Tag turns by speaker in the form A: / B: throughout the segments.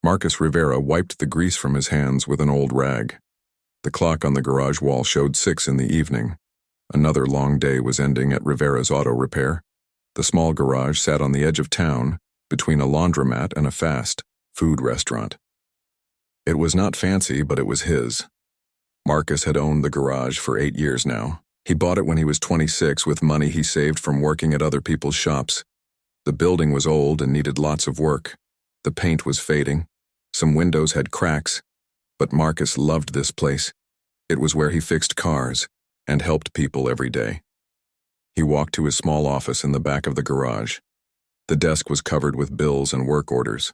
A: Marcus Rivera wiped the grease from his hands with an old rag. The clock on the garage wall showed 6 in the evening. Another long day was ending at Rivera's auto repair. The small garage sat on the edge of town, between a laundromat and a fast food restaurant. It was not fancy, but it was his. Marcus had owned the garage for 8 years now. He bought it when he was 26 with money he saved from working at other people's shops. The building was old and needed lots of work. The paint was fading. Some windows had cracks. But Marcus loved this place. It was where he fixed cars and helped people every day. He walked to his small office in the back of the garage. The desk was covered with bills and work orders.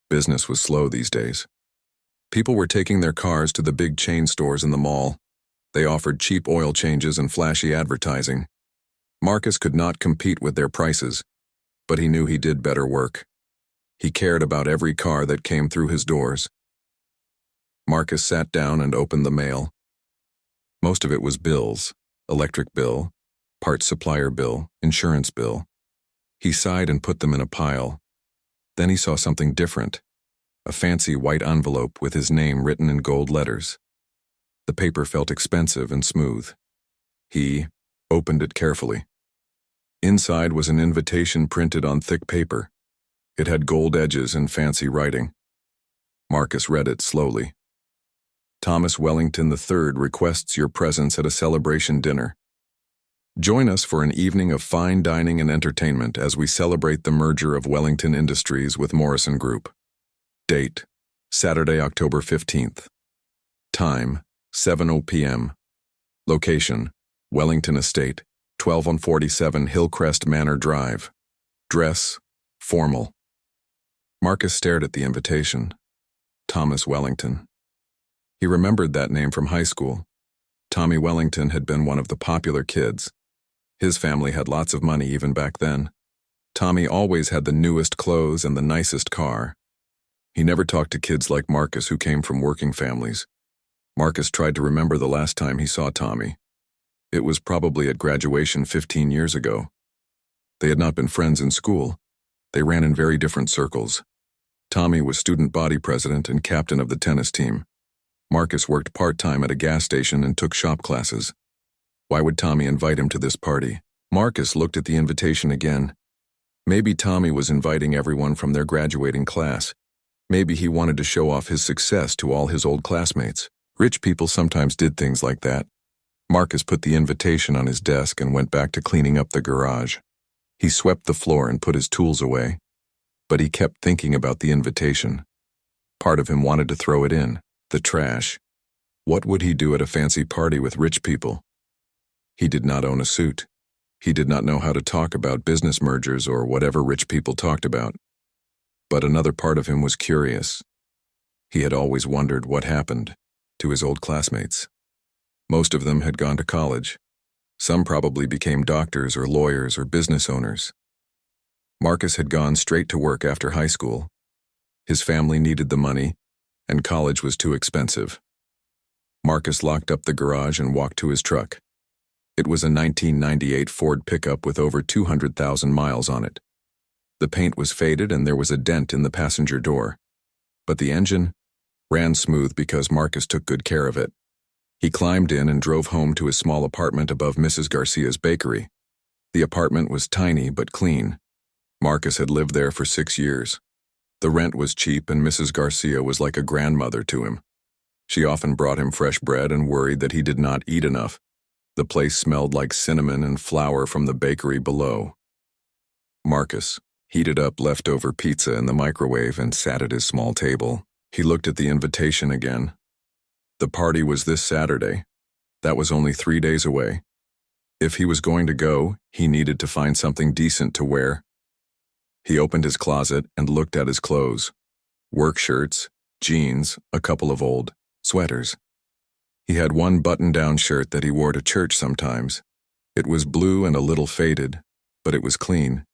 A: Business was slow these days. People were taking their cars to the big chain stores in the mall. They offered cheap oil changes and flashy advertising. Marcus could not compete with their prices, but he knew he did better work. He cared about every car that came through his doors. Marcus sat down and opened the mail. Most of it was bills: electric bill, parts supplier bill, insurance bill. He sighed and put them in a pile. Then he saw something different: a fancy white envelope with his name written in gold letters. The paper felt expensive and smooth. He opened it carefully. Inside was an invitation printed on thick paper. It had gold edges and fancy writing. Marcus read it slowly. Thomas Wellington III requests your presence at a celebration dinner. Join us for an evening of fine dining and entertainment as we celebrate the merger of Wellington Industries with Morrison Group. Date: Saturday, October 15th. Time: 7:00 p.m. Location: Wellington Estate, 1247 Hillcrest Manor Drive. Dress: formal. Marcus stared at the invitation. Thomas Wellington. He remembered that name from high school. Tommy Wellington had been one of the popular kids. His family had lots of money even back then. Tommy always had the newest clothes and the nicest car. He never talked to kids like Marcus who came from working families. Marcus tried to remember the last time he saw Tommy. It was probably at graduation 15 years ago. They had not been friends in school. They ran in very different circles. Tommy was student body president and captain of the tennis team. Marcus worked part-time at a gas station and took shop classes. Why would Tommy invite him to this party? Marcus looked at the invitation again. Maybe Tommy was inviting everyone from their graduating class. Maybe he wanted to show off his success to all his old classmates. Rich people sometimes did things like that. Marcus put the invitation on his desk and went back to cleaning up the garage. He swept the floor and put his tools away. But he kept thinking about the invitation. Part of him wanted to throw it in the trash. What would he do at a fancy party with rich people? He did not own a suit. He did not know how to talk about business mergers or whatever rich people talked about. But another part of him was curious. He had always wondered what happened to his old classmates. Most of them had gone to college. Some probably became doctors or lawyers or business owners. Marcus had gone straight to work after high school. His family needed the money, and college was too expensive. Marcus locked up the garage and walked to his truck. It was a 1998 Ford pickup with over 200,000 miles on it. The paint was faded and there was a dent in the passenger door. But the engine ran smooth because Marcus took good care of it. He climbed in and drove home to his small apartment above Mrs. Garcia's bakery. The apartment was tiny but clean. Marcus had lived there for 6 years. The rent was cheap and Mrs. Garcia was like a grandmother to him. She often brought him fresh bread and worried that he did not eat enough. The place smelled like cinnamon and flour from the bakery below. Marcus heated up leftover pizza in the microwave and sat at his small table. He looked at the invitation again. The party was this Saturday. That was only 3 days away. If he was going to go, he needed to find something decent to wear. He opened his closet and looked at his clothes. Work shirts, jeans, a couple of old sweaters. He had one button-down shirt that he wore to church sometimes. It was blue and a little faded, but it was clean.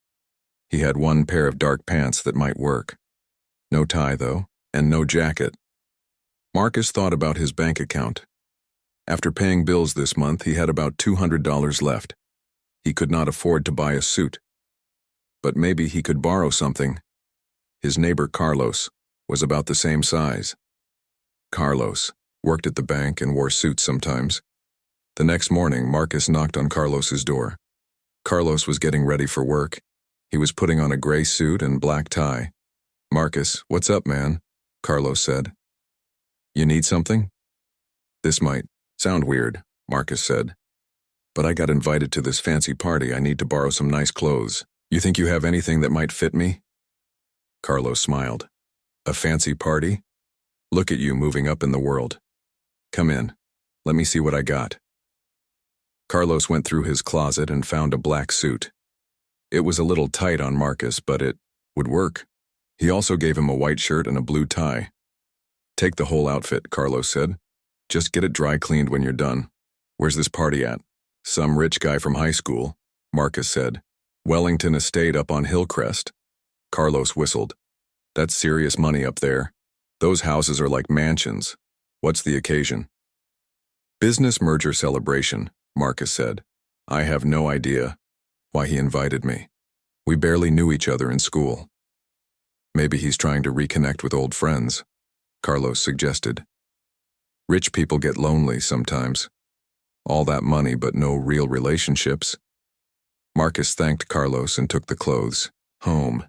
A: He had one pair of dark pants that might work. No tie, though, and no jacket. Marcus thought about his bank account. After paying bills this month, he had about $200 left. He could not afford to buy a suit. But maybe he could borrow something. His neighbor Carlos was about the same size. Carlos worked at the bank and wore suits sometimes. The next morning, Marcus knocked on Carlos's door. Carlos was getting ready for work. He was putting on a gray suit and black tie. "Marcus, what's up, man?" Carlos said. "You need something?" "This might sound weird," Marcus said, "but I got invited to this fancy party. I need to borrow some nice clothes. You think you have anything that might fit me?" Carlos smiled. "A fancy party? Look at you moving up in the world. Come in. Let me see what I got." Carlos went through his closet and found a black suit. It was a little tight on Marcus, but it would work. He also gave him a white shirt and a blue tie. "Take the whole outfit," Carlos said. "Just get it dry cleaned when you're done." "Where's this party at?" "Some rich guy from high school," Marcus said. "Wellington Estate up on Hillcrest." Carlos whistled. "That's serious money up there. Those houses are like mansions. What's the occasion?" "Business merger celebration," Marcus said. "I have no idea why he invited me. We barely knew each other in school." "Maybe he's trying to reconnect with old friends," Carlos suggested. "Rich people get lonely sometimes. All that money but no real relationships." Marcus thanked Carlos and took the clothes home.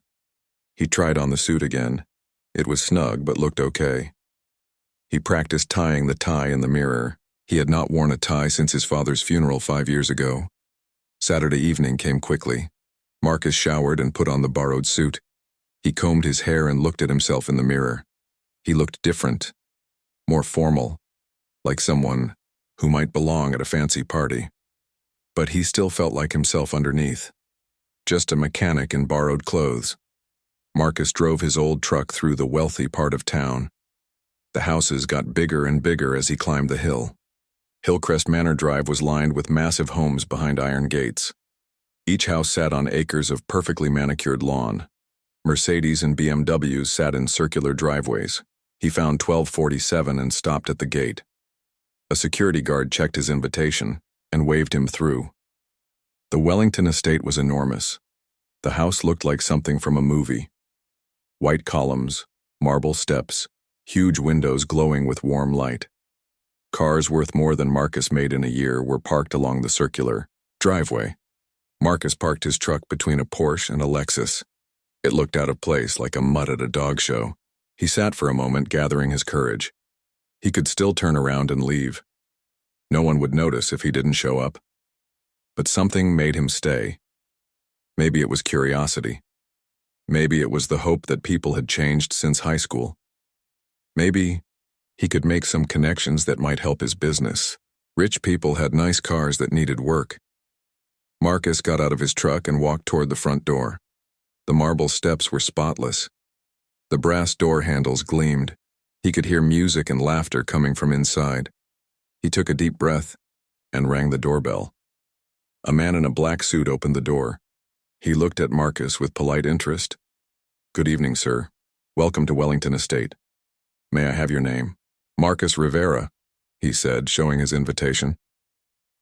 A: He tried on the suit again. It was snug but looked okay. He practiced tying the tie in the mirror. He had not worn a tie since his father's funeral 5 years ago. Saturday evening came quickly. Marcus showered and put on the borrowed suit. He combed his hair and looked at himself in the mirror. He looked different, more formal, like someone who might belong at a fancy party. But he still felt like himself underneath, just a mechanic in borrowed clothes. Marcus drove his old truck through the wealthy part of town. The houses got bigger and bigger as he climbed the hill. Hillcrest Manor Drive was lined with massive homes behind iron gates. Each house sat on acres of perfectly manicured lawn. Mercedes and BMWs sat in circular driveways. He found 1247 and stopped at the gate. A security guard checked his invitation and waved him through. The Wellington estate was enormous. The house looked like something from a movie. White columns, marble steps, huge windows glowing with warm light. Cars worth more than Marcus made in a year were parked along the circular driveway. Marcus parked his truck between a Porsche and a Lexus. It looked out of place, like a mutt at a dog show. He sat for a moment, gathering his courage. He could still turn around and leave. No one would notice if he didn't show up. But something made him stay. Maybe it was curiosity. Maybe it was the hope that people had changed since high school. Maybe he could make some connections that might help his business. Rich people had nice cars that needed work. Marcus got out of his truck and walked toward the front door. The marble steps were spotless. The brass door handles gleamed. He could hear music and laughter coming from inside. He took a deep breath and rang the doorbell. A man in a black suit opened the door. He looked at Marcus with polite interest. "Good evening, sir. Welcome to Wellington Estate. May I have your name?" "Marcus Rivera," he said, showing his invitation.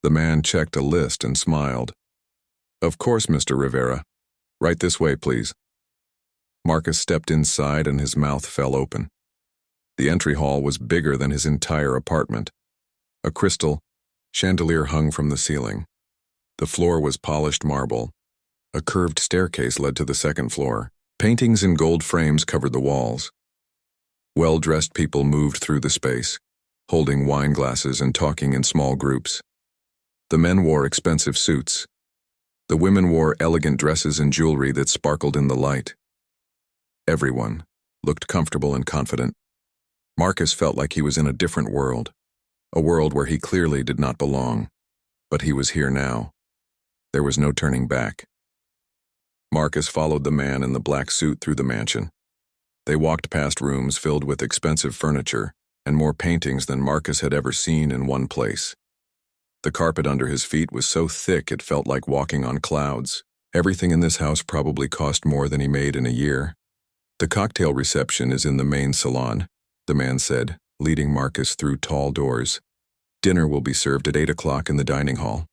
A: The man checked a list and smiled. "Of course, Mr. Rivera. Right this way, please." Marcus stepped inside and his mouth fell open. The entry hall was bigger than his entire apartment. A crystal chandelier hung from the ceiling. The floor was polished marble. A curved staircase led to the second floor. Paintings in gold frames covered the walls. Well-dressed people moved through the space, holding wine glasses and talking in small groups. The men wore expensive suits. The women wore elegant dresses and jewelry that sparkled in the light. Everyone looked comfortable and confident. Marcus felt like he was in a different world, a world where he clearly did not belong. But he was here now. There was no turning back. Marcus followed the man in the black suit through the mansion. They walked past rooms filled with expensive furniture and more paintings than Marcus had ever seen in one place. The carpet under his feet was so thick it felt like walking on clouds. Everything in this house probably cost more than he made in a year. "The cocktail reception is in the main salon," the man said, leading Marcus through tall doors. "Dinner will be served at 8 o'clock in the dining hall."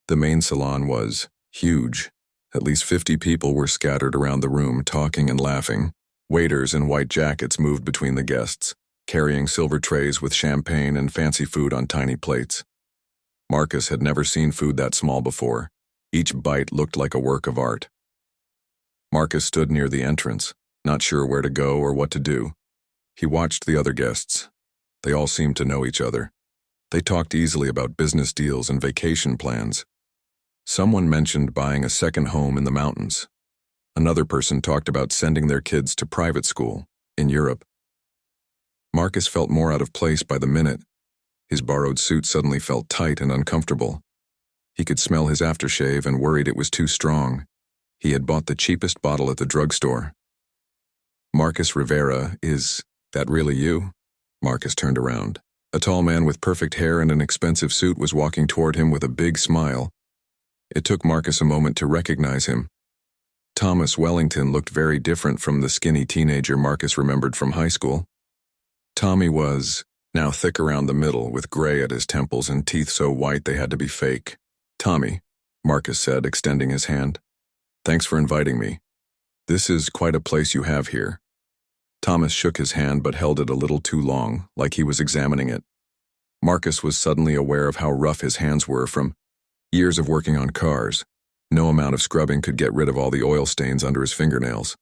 A: The main salon was huge. At least 50 people were scattered around the room, talking and laughing. Waiters in white jackets moved between the guests, carrying silver trays with champagne and fancy food on tiny plates. Marcus had never seen food that small before. Each bite looked like a work of art. Marcus stood near the entrance, not sure where to go or what to do. He watched the other guests. They all seemed to know each other. They talked easily about business deals and vacation plans. Someone mentioned buying a second home in the mountains. Another person talked about sending their kids to private school in Europe. Marcus felt more out of place by the minute. His borrowed suit suddenly felt tight and uncomfortable. He could smell his aftershave and worried it was too strong. He had bought the cheapest bottle at the drugstore. Marcus Rivera, is that really you? Marcus turned around. A tall man with perfect hair and an expensive suit was walking toward him with a big smile. It took Marcus a moment to recognize him. Thomas Wellington looked very different from the skinny teenager Marcus remembered from high school. Tommy was now thick around the middle, with gray at his temples and teeth so white they had to be fake. "Tommy," Marcus said, extending his hand. "Thanks for inviting me. This is quite a place you have here." Thomas shook his hand but held it a little too long, like he was examining it. Marcus was suddenly aware of how rough his hands were from years of working on cars. No amount of scrubbing could get rid of all the oil stains under his fingernails.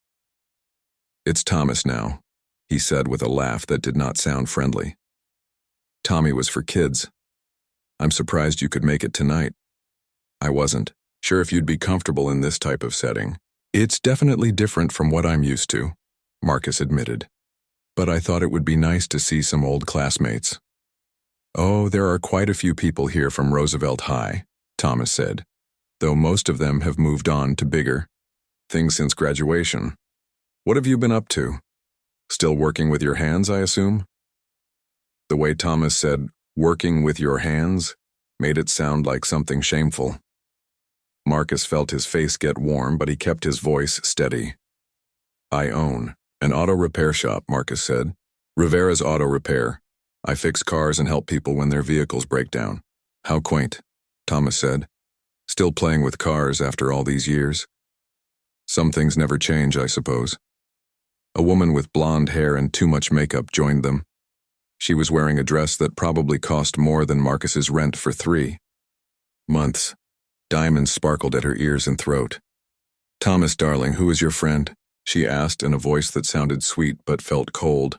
A: "It's Thomas now," he said with a laugh that did not sound friendly. "Tommy was for kids. I'm surprised you could make it tonight." "I wasn't sure if you'd be comfortable in this type of setting. It's definitely different from what I'm used to," Marcus admitted. "But I thought it would be nice to see some old classmates." "Oh, there are quite a few people here from Roosevelt High," Thomas said, "though most of them have moved on to bigger things since graduation. What have you been up to? Still working with your hands, I assume?" The way Thomas said, "working with your hands," made it sound like something shameful. Marcus felt his face get warm, but he kept his voice steady. "I own an auto repair shop," Marcus said. "Rivera's Auto Repair. I fix cars and help people when their vehicles break down." "How quaint," Thomas said. "Still playing with cars after all these years?" "Some things never change, I suppose." A woman with blonde hair and too much makeup joined them. She was wearing a dress that probably cost more than Marcus's rent for 3 months. Diamonds sparkled at her ears and throat. "Thomas, darling, who is your friend?" she asked in a voice that sounded sweet but felt cold.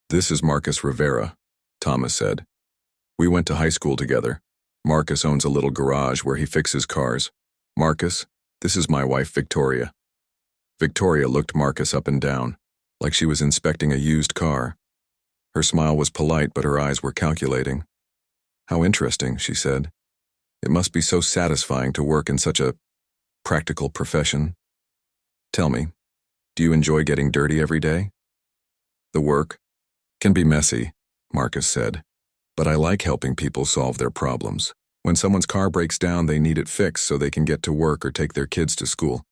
A: "This is Marcus Rivera," Thomas said. "We went to high school together. Marcus owns a little garage where he fixes cars. Marcus, this is my wife, Victoria." Victoria looked Marcus up and down, like she was inspecting a used car. Her smile was polite, but her eyes were calculating. "How interesting," she said. "It must be so satisfying to work in such a practical profession. Tell me, do you enjoy getting dirty every day?" "The work can be messy," Marcus said, "but I like helping people solve their problems. When someone's car breaks down, they need it fixed so they can get to work or take their kids to school.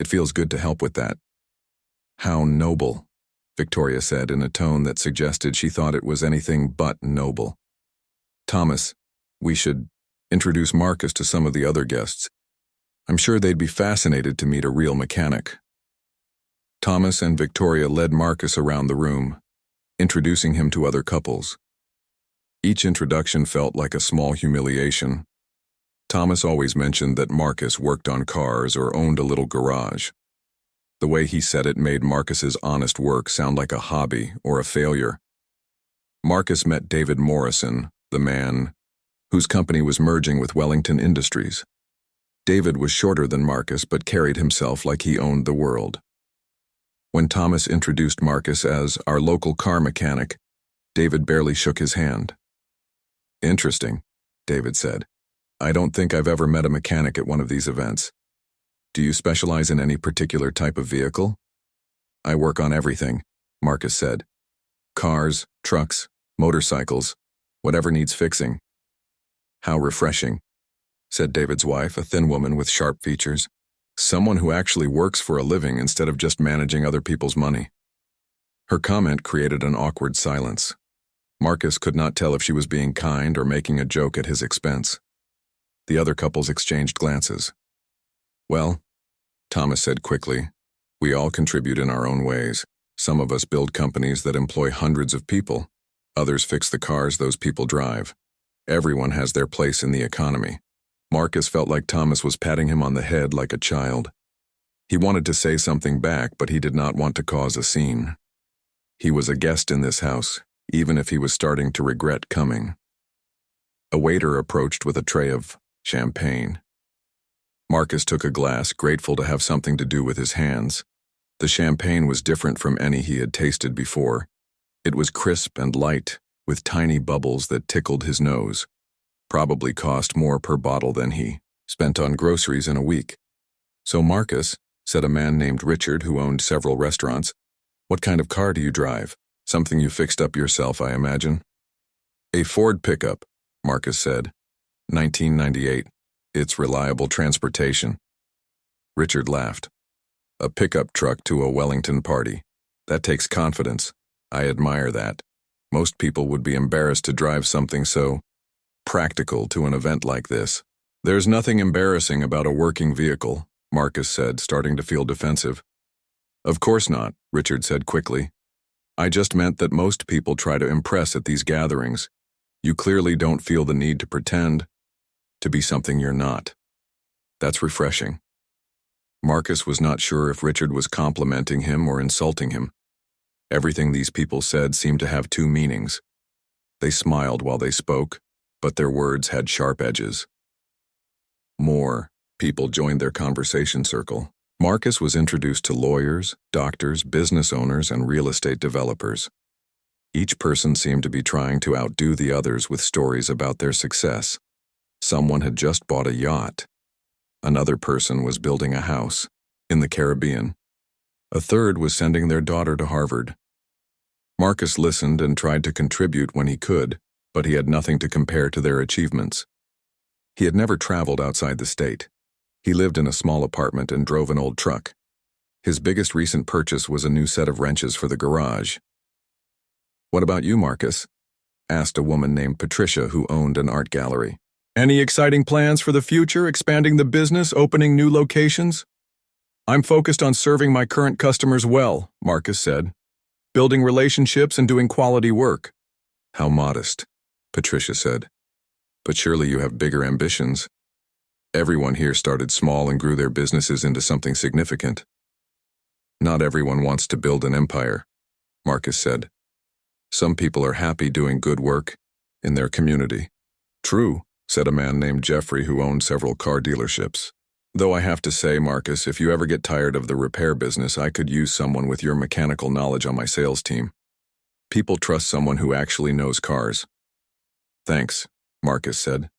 A: It feels good to help with that." "How noble," Victoria said in a tone that suggested she thought it was anything but noble. "Thomas, we should introduce Marcus to some of the other guests. I'm sure they'd be fascinated to meet a real mechanic." Thomas and Victoria led Marcus around the room, introducing him to other couples. Each introduction felt like a small humiliation. Thomas always mentioned that Marcus worked on cars or owned a little garage. The way he said it made Marcus's honest work sound like a hobby or a failure. Marcus met David Morrison, the man whose company was merging with Wellington Industries. David was shorter than Marcus but carried himself like he owned the world. When Thomas introduced Marcus as our local car mechanic, David barely shook his hand. "Interesting," David said. "I don't think I've ever met a mechanic at one of these events. Do you specialize in any particular type of vehicle?" "I work on everything," Marcus said. "Cars, trucks, motorcycles, whatever needs fixing." "How refreshing," said David's wife, a thin woman with sharp features. "Someone who actually works for a living instead of just managing other people's money." Her comment created an awkward silence. Marcus could not tell if she was being kind or making a joke at his expense. The other couples exchanged glances. "Well," Thomas said quickly, "we all contribute in our own ways. Some of us build companies that employ hundreds of people. Others fix the cars those people drive. Everyone has their place in the economy. Marcus felt like Thomas was patting him on the head like a child. He wanted to say something back, but he did not want to cause a scene. He was a guest in this house, even if he was starting to regret coming. A waiter approached with a tray of champagne. Marcus took a glass, grateful to have something to do with his hands. The champagne was different from any he had tasted before. It was crisp and light, with tiny bubbles that tickled his nose. Probably cost more per bottle than he spent on groceries in a week. "So Marcus," said a man named Richard who owned several restaurants, "what kind of car do you drive? Something you fixed up yourself, I imagine." "A Ford pickup," Marcus said. 1998. It's reliable transportation." Richard laughed. "A pickup truck to a Wellington party. That takes confidence. I admire that. Most people would be embarrassed to drive something so practical to an event like this." "There's nothing embarrassing about a working vehicle," Marcus said, starting to feel defensive. "Of course not," Richard said quickly. "I just meant that most people try to impress at these gatherings. You clearly don't feel the need to pretend to be something you're not. That's refreshing." Marcus was not sure if Richard was complimenting him or insulting him. Everything these people said seemed to have two meanings. They smiled while they spoke, but their words had sharp edges. More people joined their conversation circle. Marcus was introduced to lawyers, doctors, business owners, and real estate developers. Each person seemed to be trying to outdo the others with stories about their success. Someone had just bought a yacht. Another person was building a house in the Caribbean. A third was sending their daughter to Harvard. Marcus listened and tried to contribute when he could, but he had nothing to compare to their achievements. He had never traveled outside the state. He lived in a small apartment and drove an old truck. His biggest recent purchase was a new set of wrenches for the garage. "What about you, Marcus?" asked a woman named Patricia who owned an art gallery. "Any exciting plans for the future, expanding the business, opening new locations?" "I'm focused on serving my current customers well," Marcus said. "Building relationships and doing quality work." "How modest," Patricia said. "But surely you have bigger ambitions." "Everyone here started small and grew their businesses into something significant." "Not everyone wants to build an empire," Marcus said. "Some people are happy doing good work in their community." "True," said a man named Jeffrey who owned several car dealerships. "Though I have to say, Marcus, if you ever get tired of the repair business, I could use someone with your mechanical knowledge on my sales team. People trust someone who actually knows cars." "Thanks," Marcus said.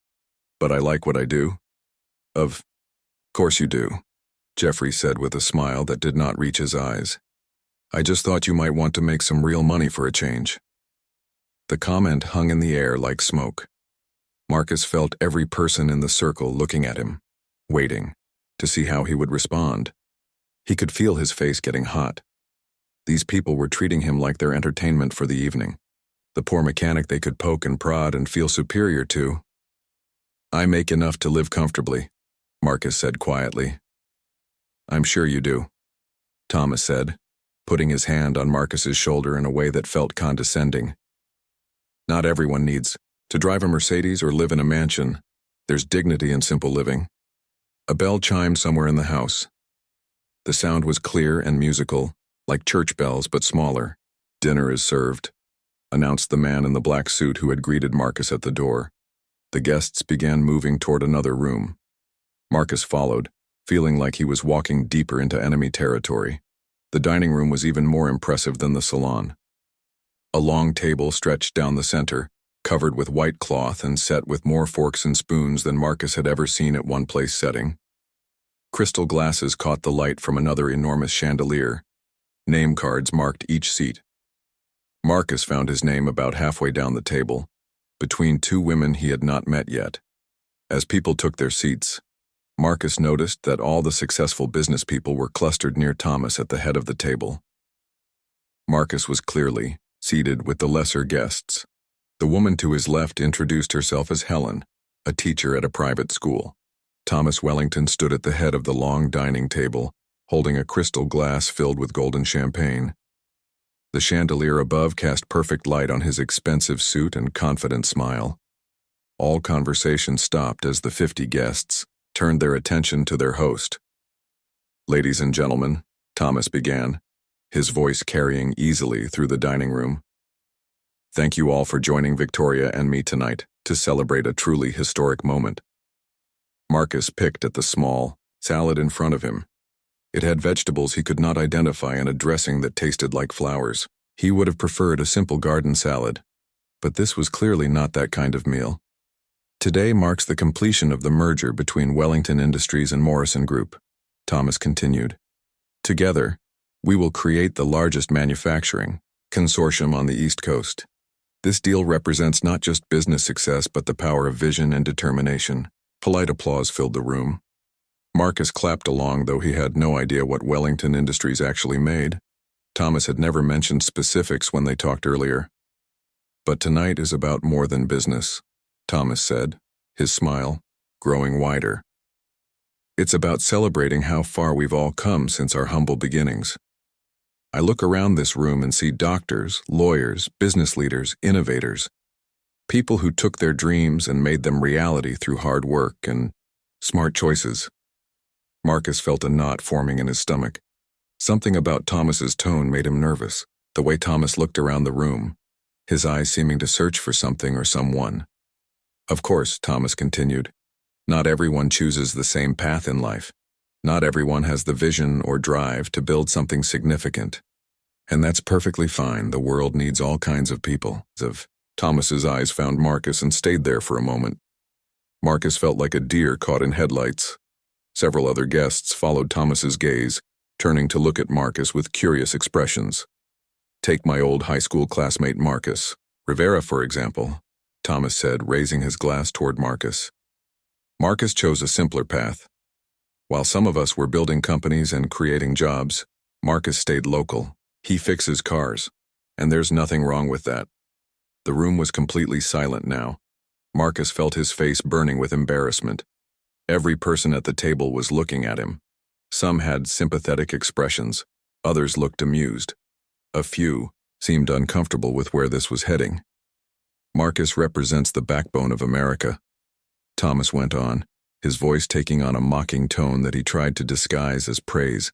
A: "But I like what I do." Of course you do," Jeffrey said with a smile that did not reach his eyes. "I just thought you might want to make some real money for a change." The comment hung in the air like smoke. Marcus felt every person in the circle looking at him, waiting to see how he would respond. He could feel his face getting hot. These people were treating him like their entertainment for the evening. The poor mechanic they could poke and prod and feel superior to. "I make enough to live comfortably," Marcus said quietly. "I'm sure you do," Thomas said, putting his hand on Marcus's shoulder in a way that felt condescending. "Not everyone needs to drive a Mercedes or live in a mansion. There's dignity in simple living." A bell chimed somewhere in the house. The sound was clear and musical, like church bells but smaller. "Dinner is served," announced the man in the black suit who had greeted Marcus at the door. The guests began moving toward another room. Marcus followed, feeling like he was walking deeper into enemy territory. The dining room was even more impressive than the salon. A long table stretched down the center, covered with white cloth and set with more forks and spoons than Marcus had ever seen at one place setting. Crystal glasses caught the light from another enormous chandelier. Name cards marked each seat. Marcus found his name about halfway down the table, between two women he had not met yet. As people took their seats, Marcus noticed that all the successful business people were clustered near Thomas at the head of the table. Marcus was clearly seated with the lesser guests. The woman to his left introduced herself as Helen, a teacher at a private school. Thomas Wellington stood at the head of the long dining table, holding a crystal glass filled with golden champagne. The chandelier above cast perfect light on his expensive suit and confident smile. All conversation stopped as the 50 guests turned their attention to their host. "Ladies and gentlemen," Thomas began, his voice carrying easily through the dining room. "Thank you all for joining Victoria and me tonight to celebrate a truly historic moment." Marcus picked at the small salad in front of him. It had vegetables he could not identify and a dressing that tasted like flowers. He would have preferred a simple garden salad, but this was clearly not that kind of meal. "Today marks the completion of the merger between Wellington Industries and Morrison Group," Thomas continued. "Together, we will create the largest manufacturing consortium on the East Coast. This deal represents not just business success but the power of vision and determination." Polite applause filled the room. Marcus clapped along, though he had no idea what Wellington Industries actually made. Thomas had never mentioned specifics when they talked earlier. "But tonight is about more than business," Thomas said, his smile growing wider. "It's about celebrating how far we've all come since our humble beginnings. I look around this room and see doctors, lawyers, business leaders, innovators, people who took their dreams and made them reality through hard work and smart choices." Marcus felt a knot forming in his stomach. Something about Thomas's tone made him nervous, the way Thomas looked around the room, his eyes seeming to search for something or someone. "Of course," Thomas continued, "not everyone chooses the same path in life. Not everyone has the vision or drive to build something significant. And that's perfectly fine. The world needs all kinds of people." Thomas's eyes found Marcus and stayed there for a moment. Marcus felt like a deer caught in headlights. Several other guests followed Thomas's gaze, turning to look at Marcus with curious expressions. "Take my old high school classmate Marcus Rivera, for example," Thomas said, raising his glass toward Marcus. "Marcus chose a simpler path. While some of us were building companies and creating jobs, Marcus stayed local. He fixes cars, and there's nothing wrong with that." The room was completely silent now. Marcus felt his face burning with embarrassment. Every person at the table was looking at him. Some had sympathetic expressions, others looked amused. A few seemed uncomfortable with where this was heading. "Marcus represents the backbone of America," Thomas went on, his voice taking on a mocking tone that he tried to disguise as praise.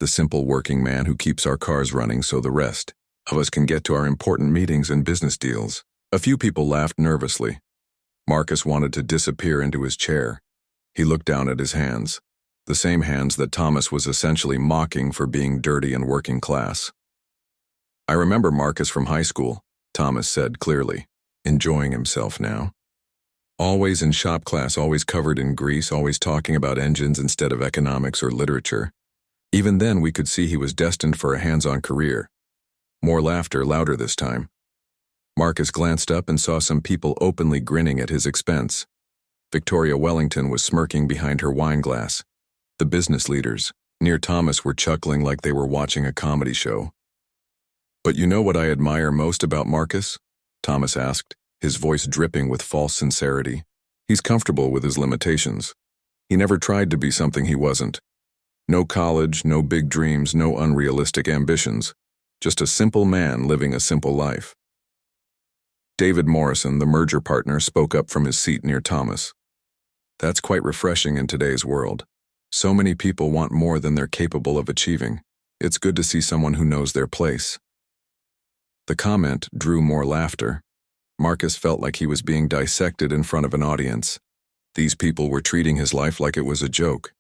A: "The simple working man who keeps our cars running so the rest of us can get to our important meetings and business deals." A few people laughed nervously. Marcus wanted to disappear into his chair. He looked down at his hands, the same hands that Thomas was essentially mocking for being dirty and working class. "I remember Marcus from high school," Thomas said clearly, enjoying himself now. "Always in shop class, always covered in grease, always talking about engines instead of economics or literature. Even then we could see he was destined for a hands-on career." More laughter, louder this time. Marcus glanced up and saw some people openly grinning at his expense. Victoria Wellington was smirking behind her wine glass. The business leaders near Thomas were chuckling like they were watching a comedy show. "But you know what I admire most about Marcus?" Thomas asked, his voice dripping with false sincerity. "He's comfortable with his limitations. He never tried to be something he wasn't. No college, no big dreams, no unrealistic ambitions. Just a simple man living a simple life." David Morrison, the merger partner, spoke up from his seat near Thomas. "That's quite refreshing in today's world. So many people want more than they're capable of achieving. It's good to see someone who knows their place." The comment drew more laughter. Marcus felt like he was being dissected in front of an audience. These people were treating his life like it was a joke,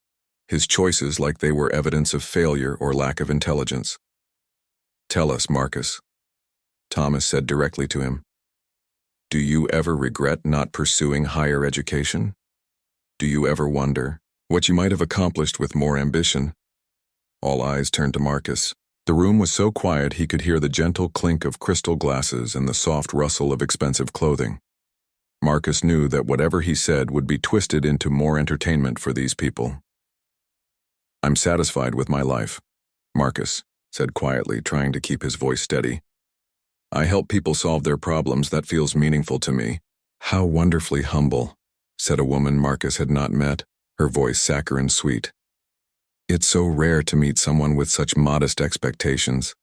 A: his choices like they were evidence of failure or lack of intelligence. "Tell us, Marcus," Thomas said directly to him. "Do you ever regret not pursuing higher education? Do you ever wonder what you might have accomplished with more ambition?" All eyes turned to Marcus. The room was so quiet he could hear the gentle clink of crystal glasses and the soft rustle of expensive clothing. Marcus knew that whatever he said would be twisted into more entertainment for these people. "I'm satisfied with my life," Marcus said quietly, trying to keep his voice steady. "I help people solve their problems. That feels meaningful to me." "How wonderfully humble," said a woman Marcus had not met, her voice saccharine sweet. "It's so rare to meet someone with such modest expectations."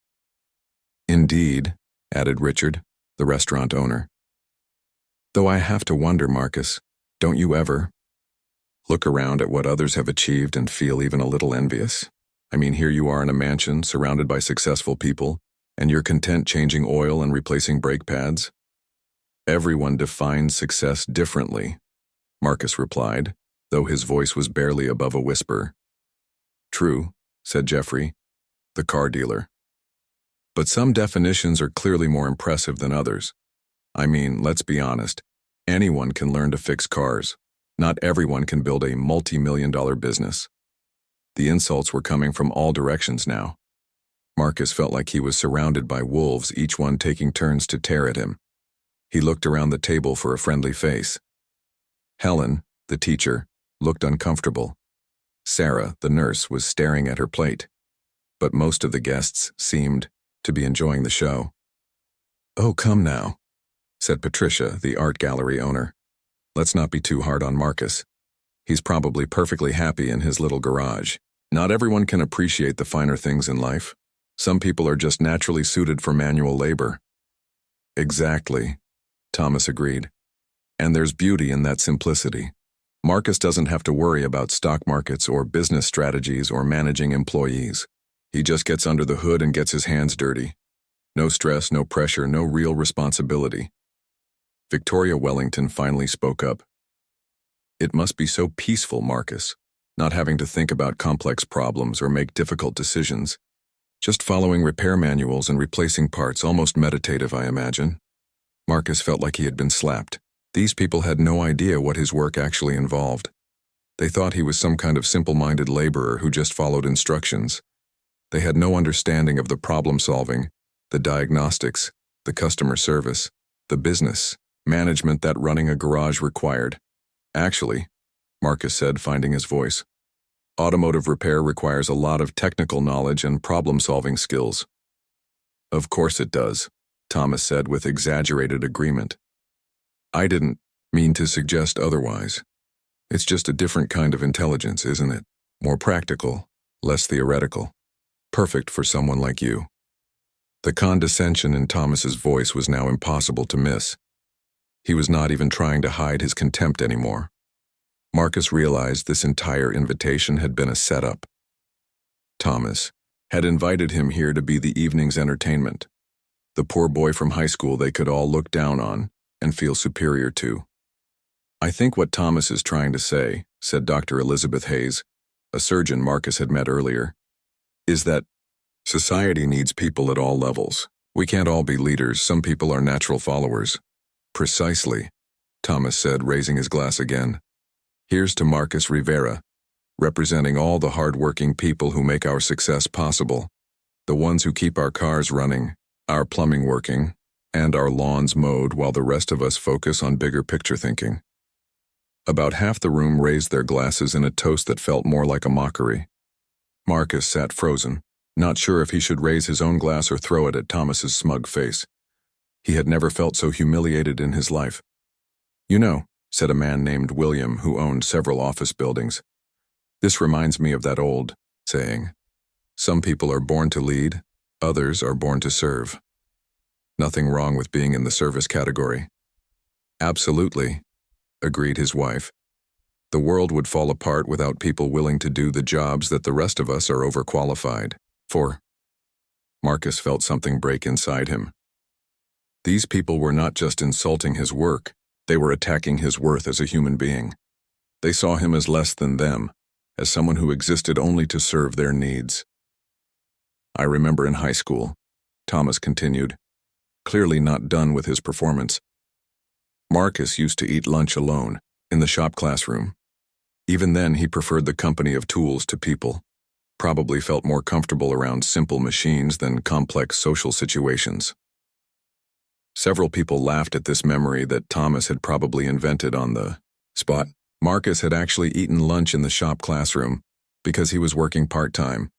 A: Indeed, added Richard, the restaurant owner. Though I have to wonder, Marcus, don't you ever look around at what others have achieved and feel even a little envious? I mean, here you are in a mansion surrounded by successful people, and you're content changing oil and replacing brake pads? Everyone defines success differently, Marcus replied, though his voice was barely above a whisper. True, said Jeffrey, the car dealer. But some definitions are clearly more impressive than others. I mean, let's be honest, anyone can learn to fix cars. Not everyone can build a multi-million-dollar business. The insults were coming from all directions now. Marcus felt like he was surrounded by wolves, each one taking turns to tear at him. He looked around the table for a friendly face. Helen, the teacher, looked uncomfortable. Sarah, the nurse, was staring at her plate. But most of the guests seemed to be enjoying the show. Oh, come now, said Patricia, the art gallery owner. Let's not be too hard on Marcus. He's probably perfectly happy in his little garage. Not everyone can appreciate the finer things in life. Some people are just naturally suited for manual labor. Exactly, Thomas agreed. And there's beauty in that simplicity. Marcus doesn't have to worry about stock markets or business strategies or managing employees. He just gets under the hood and gets his hands dirty. No stress, no pressure, no real responsibility. Victoria Wellington finally spoke up. It must be so peaceful, Marcus, not having to think about complex problems or make difficult decisions. Just following repair manuals and replacing parts, almost meditative, I imagine. Marcus felt like he had been slapped. These people had no idea what his work actually involved. They thought he was some kind of simple-minded laborer who just followed instructions. They had no understanding of the problem-solving, the diagnostics, the customer service, the business, management that running a garage required. Actually, Marcus said, finding his voice, automotive repair requires a lot of technical knowledge and problem-solving skills. Of course it does, Thomas said with exaggerated agreement. I didn't mean to suggest otherwise. It's just a different kind of intelligence, isn't it? More practical, less theoretical. Perfect for someone like you. The condescension in Thomas's voice was now impossible to miss. He was not even trying to hide his contempt anymore. Marcus realized this entire invitation had been a setup. Thomas had invited him here to be the evening's entertainment. The poor boy from high school they could all look down on and feel superior to. I think what Thomas is trying to say, said Dr. Elizabeth Hayes, a surgeon Marcus had met earlier, is that society needs people at all levels. We can't all be leaders. Some people are natural followers. Precisely, Thomas said, raising his glass again. Here's to Marcus Rivera, representing all the hard-working people who make our success possible, the ones who keep our cars running, our plumbing working, and our lawns mowed while the rest of us focus on bigger picture thinking. About half the room raised their glasses in a toast that felt more like a mockery. Marcus sat frozen, not sure if he should raise his own glass or throw it at Thomas's smug face. He had never felt so humiliated in his life. You know, said a man named William who owned several office buildings. This reminds me of that old saying, some people are born to lead, others are born to serve. Nothing wrong with being in the service category. Absolutely, agreed his wife. The world would fall apart without people willing to do the jobs that the rest of us are overqualified for. Marcus felt something break inside him. These people were not just insulting his work, they were attacking his worth as a human being. They saw him as less than them, as someone who existed only to serve their needs. I remember in high school, Thomas continued, clearly not done with his performance. Marcus used to eat lunch alone, in the shop classroom. Even then, he preferred the company of tools to people, probably felt more comfortable around simple machines than complex social situations. Several people laughed at this memory that Thomas had probably invented on the spot. Marcus had actually eaten lunch in the shop classroom because he was working part-time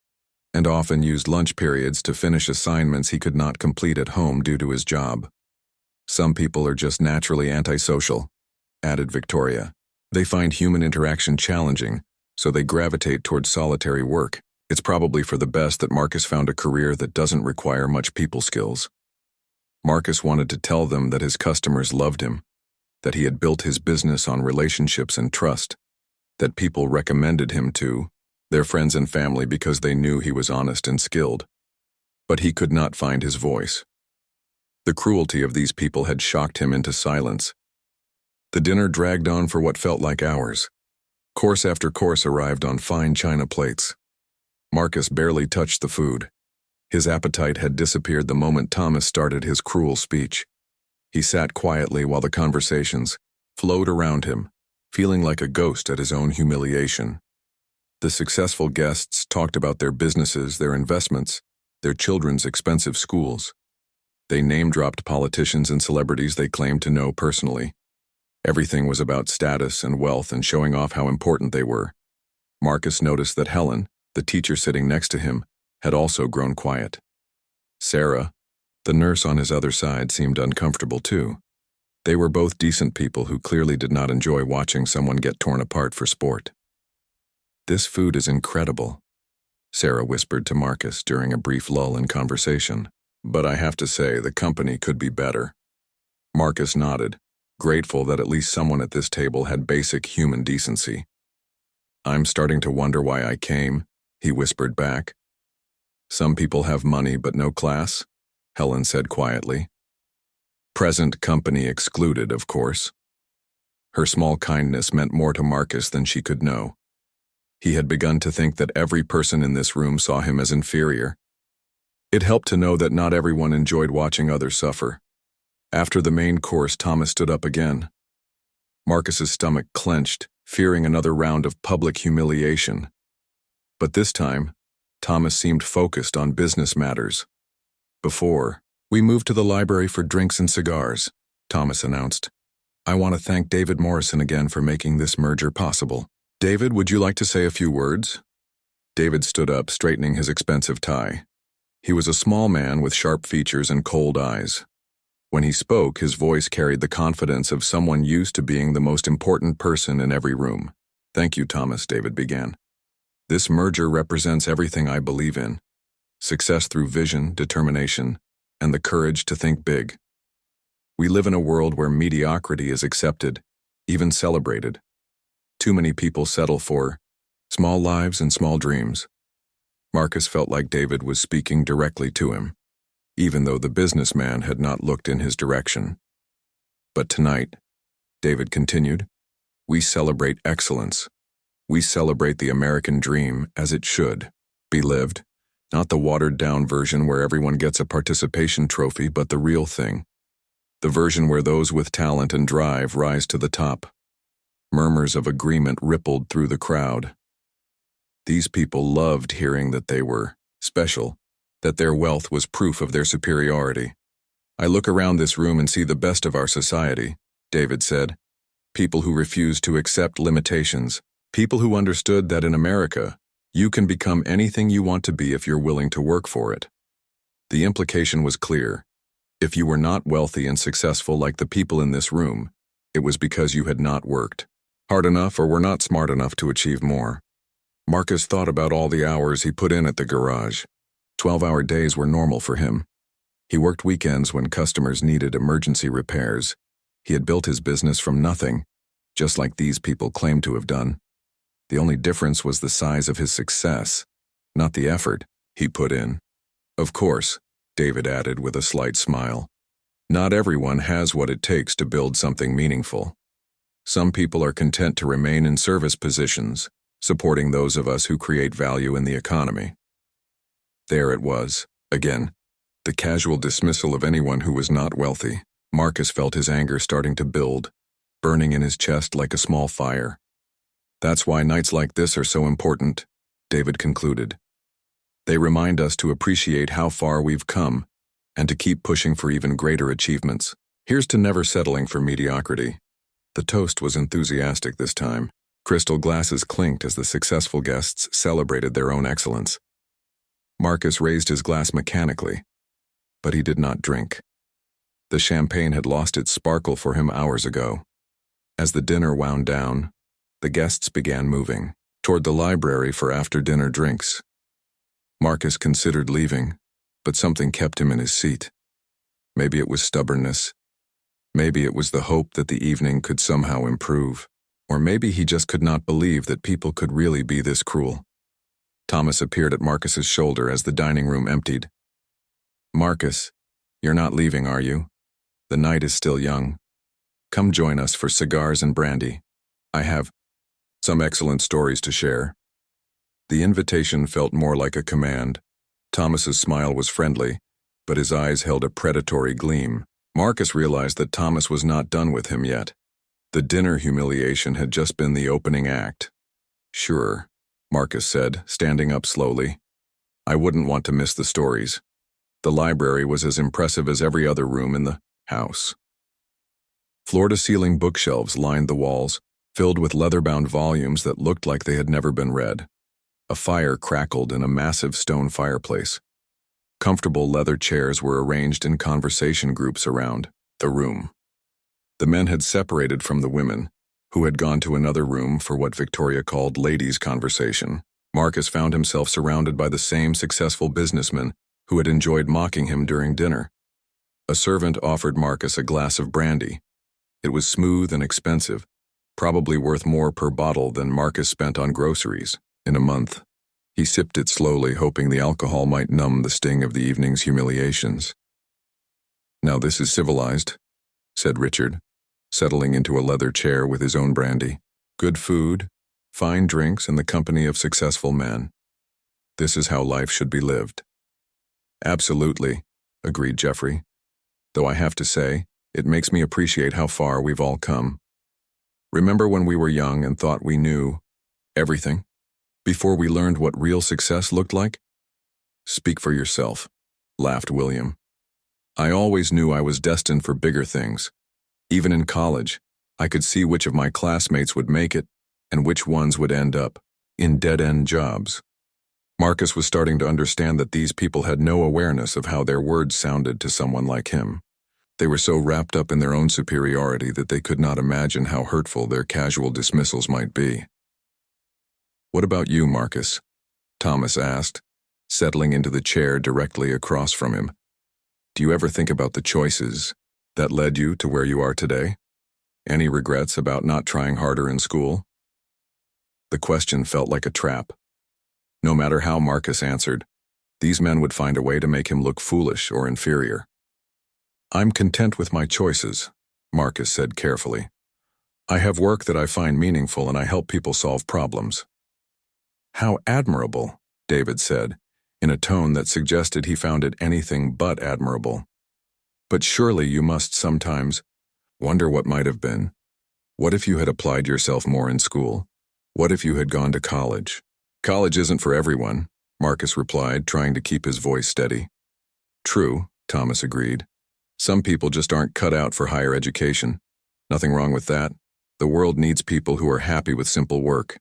A: and often used lunch periods to finish assignments he could not complete at home due to his job. Some people are just naturally antisocial, added Victoria. They find human interaction challenging, so they gravitate towards solitary work. It's probably for the best that Marcus found a career that doesn't require much people skills. Marcus wanted to tell them that his customers loved him, that he had built his business on relationships and trust, that people recommended him to their friends and family because they knew he was honest and skilled. But he could not find his voice. The cruelty of these people had shocked him into silence. The dinner dragged on for what felt like hours. Course after course arrived on fine china plates. Marcus barely touched the food. His appetite had disappeared the moment Thomas started his cruel speech. He sat quietly while the conversations flowed around him, feeling like a ghost at his own humiliation. The successful guests talked about their businesses, their investments, their children's expensive schools. They name-dropped politicians and celebrities they claimed to know personally. Everything was about status and wealth and showing off how important they were. Marcus noticed that Helen, the teacher sitting next to him, had also grown quiet. Sarah, the nurse on his other side, seemed uncomfortable too. They were both decent people who clearly did not enjoy watching someone get torn apart for sport. "This food is incredible," Sarah whispered to Marcus during a brief lull in conversation. "But I have to say, the company could be better." Marcus nodded, grateful that at least someone at this table had basic human decency. "I'm starting to wonder why I came," he whispered back. "Some people have money but no class," Helen said quietly. "Present company excluded, of course." Her small kindness meant more to Marcus than she could know. He had begun to think that every person in this room saw him as inferior. It helped to know that not everyone enjoyed watching others suffer. After the main course, Thomas stood up again. Marcus's stomach clenched, fearing another round of public humiliation. But this time, Thomas seemed focused on business matters. "Before we move to the library for drinks and cigars," Thomas announced, "I want to thank David Morrison again for making this merger possible. David, would you like to say a few words?" David stood up, straightening his expensive tie. He was a small man with sharp features and cold eyes. When he spoke, his voice carried the confidence of someone used to being the most important person in every room. "Thank you, Thomas," David began. "This merger represents everything I believe in. Success through vision, determination, and the courage to think big. We live in a world where mediocrity is accepted, even celebrated. Too many people settle for small lives and small dreams." Marcus felt like David was speaking directly to him, even though the businessman had not looked in his direction. "But tonight," David continued, "we celebrate excellence. We celebrate the American dream as it should be lived, not the watered-down version where everyone gets a participation trophy, but the real thing. The version where those with talent and drive rise to the top." Murmurs of agreement rippled through the crowd. These people loved hearing that they were special, that their wealth was proof of their superiority. "I look around this room and see the best of our society," David said. "People who refused to accept limitations, people who understood that in America, you can become anything you want to be if you're willing to work for it." The implication was clear. If you were not wealthy and successful like the people in this room, it was because you had not worked hard enough or were not smart enough to achieve more. Marcus thought about all the hours he put in at the garage. 12-hour days were normal for him. He worked weekends when customers needed emergency repairs. He had built his business from nothing, just like these people claimed to have done. The only difference was the size of his success, not the effort he put in. "Of course," David added with a slight smile, "not everyone has what it takes to build something meaningful. Some people are content to remain in service positions, supporting those of us who create value in the economy." There it was, again, the casual dismissal of anyone who was not wealthy. Marcus felt his anger starting to build, burning in his chest like a small fire. "That's why nights like this are so important," David concluded. "They remind us to appreciate how far we've come, and to keep pushing for even greater achievements. Here's to never settling for mediocrity." The toast was enthusiastic this time. Crystal glasses clinked as the successful guests celebrated their own excellence. Marcus raised his glass mechanically, but he did not drink. The champagne had lost its sparkle for him hours ago. As the dinner wound down, the guests began moving toward the library for after-dinner drinks. Marcus considered leaving, but something kept him in his seat. Maybe it was stubbornness. Maybe it was the hope that the evening could somehow improve. Or maybe he just could not believe that people could really be this cruel. Thomas appeared at Marcus's shoulder as the dining room emptied. "Marcus, you're not leaving, are you? The night is still young. Come join us for cigars and brandy. I have some excellent stories to share." The invitation felt more like a command. Thomas's smile was friendly, but his eyes held a predatory gleam. Marcus realized that Thomas was not done with him yet. The dinner humiliation had just been the opening act. "Sure," Marcus said, standing up slowly. "I wouldn't want to miss the stories." The library was as impressive as every other room in the house. Floor-to-ceiling bookshelves lined the walls, filled with leather-bound volumes that looked like they had never been read. A fire crackled in a massive stone fireplace. Comfortable leather chairs were arranged in conversation groups around the room. The men had separated from the women, who had gone to another room for what Victoria called ladies' conversation. Marcus found himself surrounded by the same successful businessmen who had enjoyed mocking him during dinner. A servant offered Marcus a glass of brandy. It was smooth and expensive, probably worth more per bottle than Marcus spent on groceries in a month. He sipped it slowly, hoping the alcohol might numb the sting of the evening's humiliations. "Now this is civilized," said Richard, settling into a leather chair with his own brandy. "Good food, fine drinks, and the company of successful men. This is how life should be lived." "Absolutely," agreed Jeffrey. "Though I have to say, it makes me appreciate how far we've all come. Remember when we were young and thought we knew everything, before we learned what real success looked like?" "Speak for yourself," laughed William. "I always knew I was destined for bigger things. Even in college, I could see which of my classmates would make it and which ones would end up in dead-end jobs." Marcus was starting to understand that these people had no awareness of how their words sounded to someone like him. They were so wrapped up in their own superiority that they could not imagine how hurtful their casual dismissals might be. "What about you, Marcus?" Thomas asked, settling into the chair directly across from him. "Do you ever think about the choices that led you to where you are today? Any regrets about not trying harder in school?" The question felt like a trap. No matter how Marcus answered, these men would find a way to make him look foolish or inferior. "I'm content with my choices," Marcus said carefully. "I have work that I find meaningful and I help people solve problems." "How admirable," David said, in a tone that suggested he found it anything but admirable. "But surely you must sometimes wonder what might have been. What if you had applied yourself more in school? What if you had gone to college?" "College isn't for everyone," Marcus replied, trying to keep his voice steady. "True," Thomas agreed. "Some people just aren't cut out for higher education. Nothing wrong with that. The world needs people who are happy with simple work."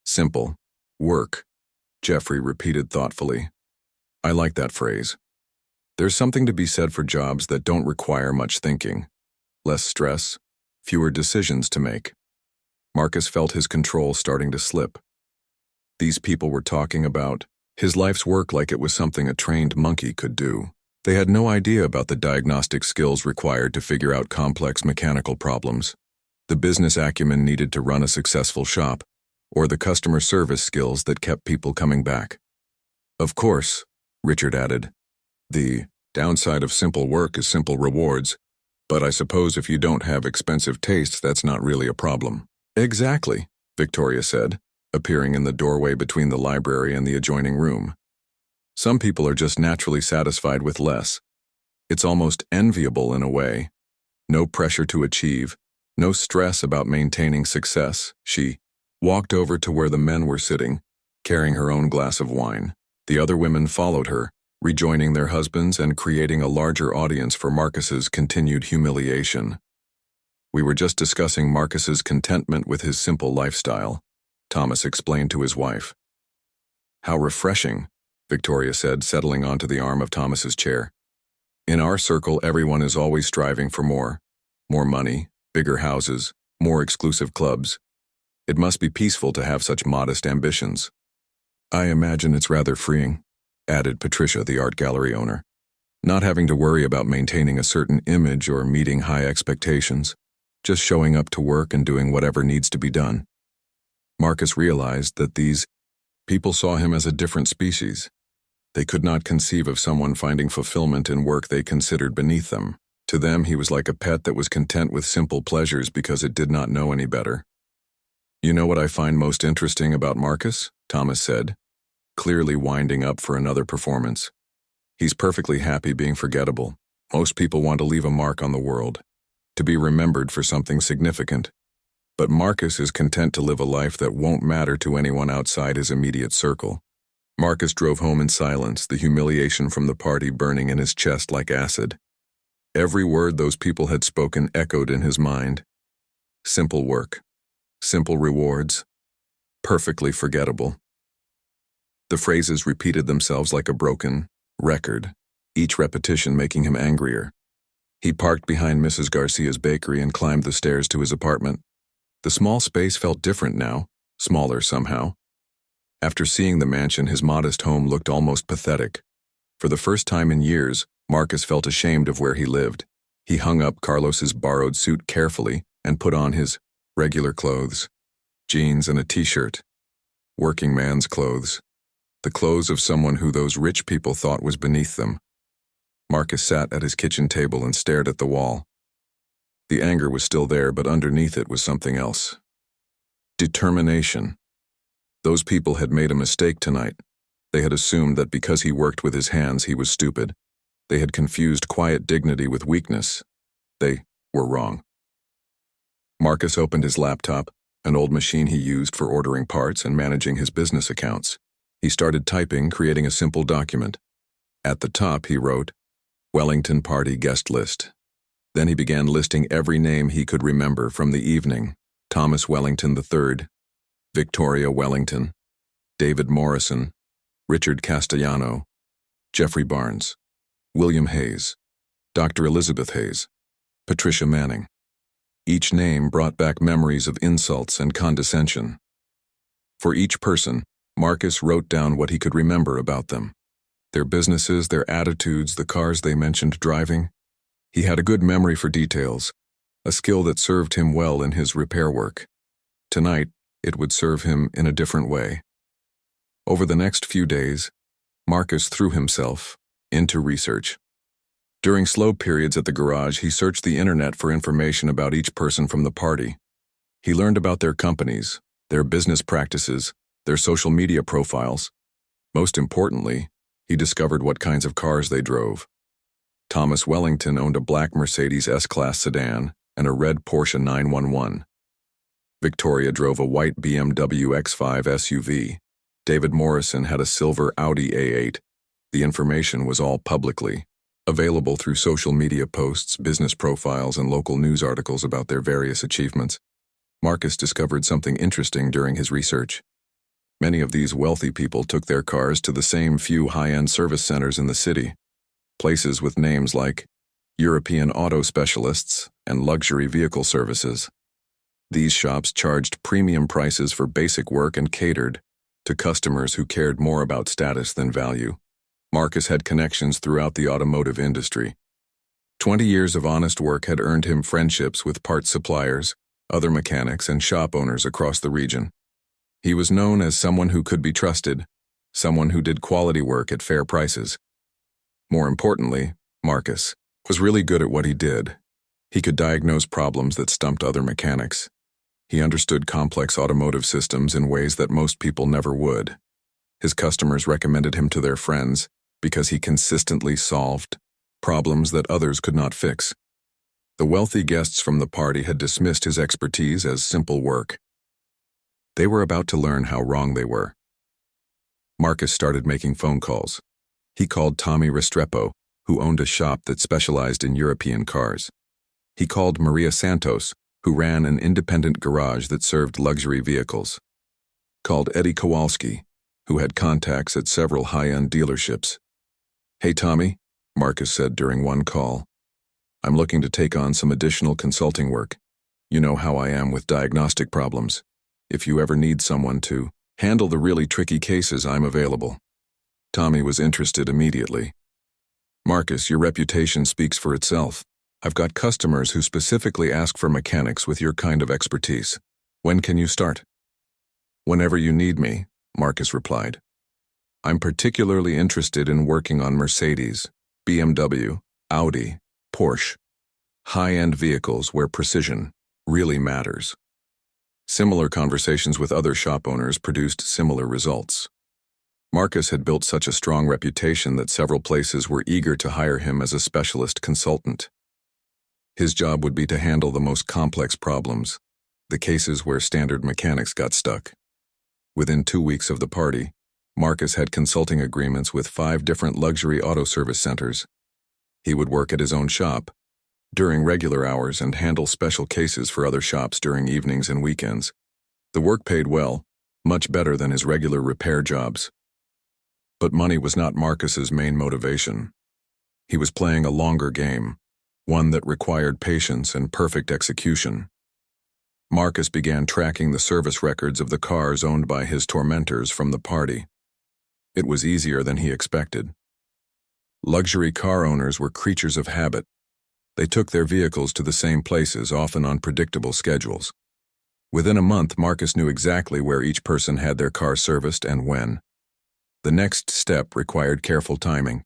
A: "Simple work," Jeffrey repeated thoughtfully. "I like that phrase. There's something to be said for jobs that don't require much thinking. Less stress, fewer decisions to make." Marcus felt his control starting to slip. These people were talking about his life's work like it was something a trained monkey could do. They had no idea about the diagnostic skills required to figure out complex mechanical problems, the business acumen needed to run a successful shop, or the customer service skills that kept people coming back. "Of course," Richard added, "the downside of simple work is simple rewards, but I suppose if you don't have expensive tastes, that's not really a problem." "Exactly," Victoria said, appearing in the doorway between the library and the adjoining room. "Some people are just naturally satisfied with less. It's almost enviable in a way. No pressure to achieve, no stress about maintaining success." She walked over to where the men were sitting, carrying her own glass of wine. The other women followed her, rejoining their husbands and creating a larger audience for Marcus's continued humiliation. "We were just discussing Marcus's contentment with his simple lifestyle," Thomas explained to his wife. "How refreshing," Victoria said, settling onto the arm of Thomas's chair. "In our circle, everyone is always striving for more. More money, bigger houses, more exclusive clubs. It must be peaceful to have such modest ambitions." "I imagine it's rather freeing," added Patricia, the art gallery owner. Not having to worry about maintaining a certain image or meeting high expectations, just showing up to work and doing whatever needs to be done. Marcus realized that these people saw him as a different species. They could not conceive of someone finding fulfillment in work they considered beneath them. To them, he was like a pet that was content with simple pleasures because it did not know any better. "You know what I find most interesting about Marcus?" Thomas said, clearly winding up for another performance. "He's perfectly happy being forgettable. Most people want to leave a mark on the world, to be remembered for something significant. But Marcus is content to live a life that won't matter to anyone outside his immediate circle." Marcus drove home in silence, the humiliation from the party burning in his chest like acid. Every word those people had spoken echoed in his mind. Simple work, simple rewards, perfectly forgettable. The phrases repeated themselves like a broken record, each repetition making him angrier. He parked behind Mrs. Garcia's bakery and climbed the stairs to his apartment. The small space felt different now, smaller somehow. After seeing the mansion, his modest home looked almost pathetic. For the first time in years, Marcus felt ashamed of where he lived. He hung up Carlos's borrowed suit carefully and put on his regular clothes, jeans and a t-shirt. Working man's clothes. The clothes of someone who those rich people thought was beneath them. Marcus sat at his kitchen table and stared at the wall. The anger was still there, but underneath it was something else. Determination. Those people had made a mistake tonight. They had assumed that because he worked with his hands he was stupid. They had confused quiet dignity with weakness. They were wrong. Marcus opened his laptop, an old machine he used for ordering parts and managing his business accounts. He started typing, creating a simple document. At the top he wrote, "Wellington Party Guest List." Then he began listing every name he could remember from the evening. Thomas Wellington III, Victoria Wellington, David Morrison, Richard Castellano, Jeffrey Barnes, William Hayes, Dr. Elizabeth Hayes, Patricia Manning. Each name brought back memories of insults and condescension. For each person, Marcus wrote down what he could remember about them. Their businesses, their attitudes, the cars they mentioned driving. He had a good memory for details, a skill that served him well in his repair work. Tonight, it would serve him in a different way. Over the next few days, Marcus threw himself into research. During slow periods at the garage, he searched the internet for information about each person from the party. He learned about their companies, their business practices, their social media profiles. Most importantly, he discovered what kinds of cars they drove. Thomas Wellington owned a black Mercedes S-Class sedan and a red Porsche 911. Victoria drove a white BMW X5 SUV. David Morrison had a silver Audi A8. The information was all publicly available through social media posts, business profiles, and local news articles about their various achievements. Marcus discovered something interesting during his research. Many of these wealthy people took their cars to the same few high-end service centers in the city, places with names like European Auto Specialists and Luxury Vehicle Services. These shops charged premium prices for basic work and catered to customers who cared more about status than value. Marcus had connections throughout the automotive industry. 20 years of honest work had earned him friendships with parts suppliers, other mechanics, and shop owners across the region. He was known as someone who could be trusted, someone who did quality work at fair prices. More importantly, Marcus was really good at what he did. He could diagnose problems that stumped other mechanics. He understood complex automotive systems in ways that most people never would. His customers recommended him to their friends because he consistently solved problems that others could not fix. The wealthy guests from the party had dismissed his expertise as simple work. They were about to learn how wrong they were. Marcus started making phone calls. He called Tommy Restrepo, who owned a shop that specialized in European cars. He called Maria Santos, who ran an independent garage that served luxury vehicles. Called Eddie Kowalski, who had contacts at several high-end dealerships. "Hey, Tommy," Marcus said during one call. "I'm looking to take on some additional consulting work. You know how I am with diagnostic problems. If you ever need someone to handle the really tricky cases, I'm available." Tommy was interested immediately. "Marcus, your reputation speaks for itself. I've got customers who specifically ask for mechanics with your kind of expertise. When can you start?" "Whenever you need me," Marcus replied. "I'm particularly interested in working on Mercedes, BMW, Audi, Porsche, high-end vehicles where precision really matters." Similar conversations with other shop owners produced similar results. Marcus had built such a strong reputation that several places were eager to hire him as a specialist consultant. His job would be to handle the most complex problems, the cases where standard mechanics got stuck. Within 2 weeks of the party, Marcus had consulting agreements with 5 different luxury auto service centers. He would work at his own shop during regular hours and handle special cases for other shops during evenings and weekends. The work paid well, much better than his regular repair jobs. But money was not Marcus's main motivation. He was playing a longer game, one that required patience and perfect execution. Marcus began tracking the service records of the cars owned by his tormentors from the party. It was easier than he expected. Luxury car owners were creatures of habit. They took their vehicles to the same places, often on predictable schedules. Within a month, Marcus knew exactly where each person had their car serviced and when. The next step required careful timing.